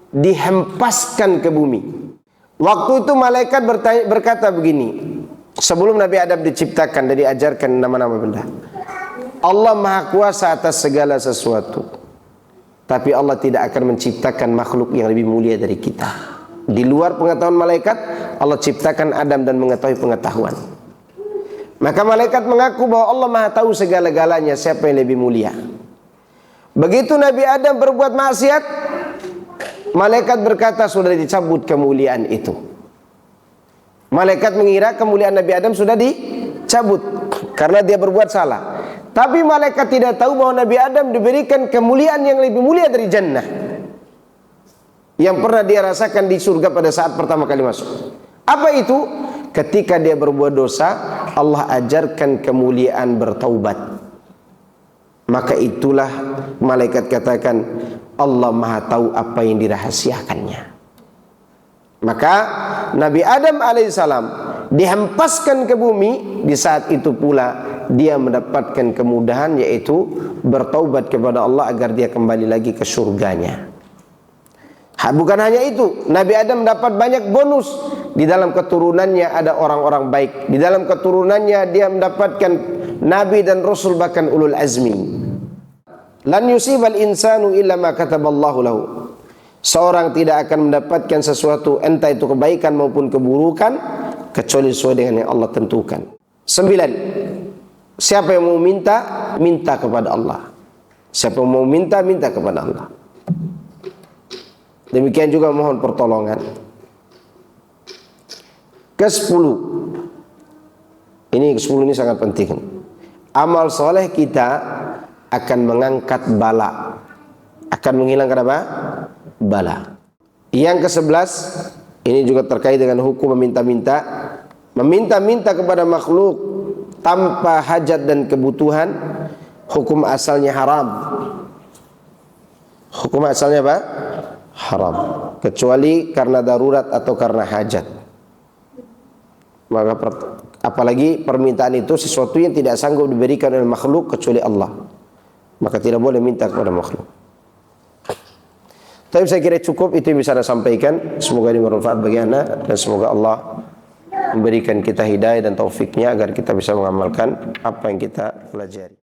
Dihempaskan ke bumi. Waktu itu malaikat berkata begini, sebelum Nabi Adam diciptakan dan diajarkan nama-nama benda. Allah Maha Kuasa atas segala sesuatu, tapi Allah tidak akan menciptakan makhluk yang lebih mulia dari kita. Di luar pengetahuan malaikat, Allah ciptakan Adam dan mengetahui pengetahuan. Maka malaikat mengaku bahwa Allah Maha tahu segala-galanya, siapa yang lebih mulia. Begitu Nabi Adam berbuat maksiat, malaikat berkata sudah dicabut kemuliaan itu. Malaikat mengira kemuliaan Nabi Adam sudah dicabut karena dia berbuat salah. Tapi malaikat tidak tahu bahwa Nabi Adam diberikan kemuliaan yang lebih mulia dari jannah, yang pernah dia rasakan di surga pada saat pertama kali masuk. Apa itu? Ketika dia berbuat dosa, Allah ajarkan kemuliaan bertaubat. Maka itulah malaikat katakan, Allah Maha tahu apa yang dirahasiakannya. Maka Nabi Adam alaihissalam dihempaskan ke bumi. Di saat itu pula dia mendapatkan kemudahan, yaitu bertaubat kepada Allah agar dia kembali lagi ke surganya. Bukan hanya itu, Nabi Adam mendapat banyak bonus. Di dalam keturunannya ada orang-orang baik. Di dalam keturunannya dia mendapatkan nabi dan rasul, bahkan ulul azmi. Lan yusibal insanu illa ma kataballahu lahu. Seorang tidak akan mendapatkan sesuatu, entah itu kebaikan maupun keburukan, kecuali sesuai dengan yang Allah tentukan. 9. Siapa yang mau minta, minta kepada Allah. Siapa yang mau minta, minta kepada Allah. Demikian juga mohon pertolongan. Ke-10. Ke-10 ini sangat penting. Amal soleh kita akan mengangkat bala, akan menghilangkan apa? Bala. Yang ke-11, ini juga terkait dengan hukum meminta-minta. Meminta-minta kepada makhluk tanpa hajat dan kebutuhan, hukum asalnya haram. Hukum asalnya apa? Haram. Kecuali karena darurat atau karena hajat. Maka apalagi permintaan itu sesuatu yang tidak sanggup diberikan oleh makhluk kecuali Allah, maka tidak boleh minta kepada makhluk. Tapi saya kira cukup itu yang bisa saya sampaikan. Semoga ini bermanfaat bagi anda, dan semoga Allah memberikan kita hidayah dan taufiknya agar kita bisa mengamalkan apa yang kita pelajari.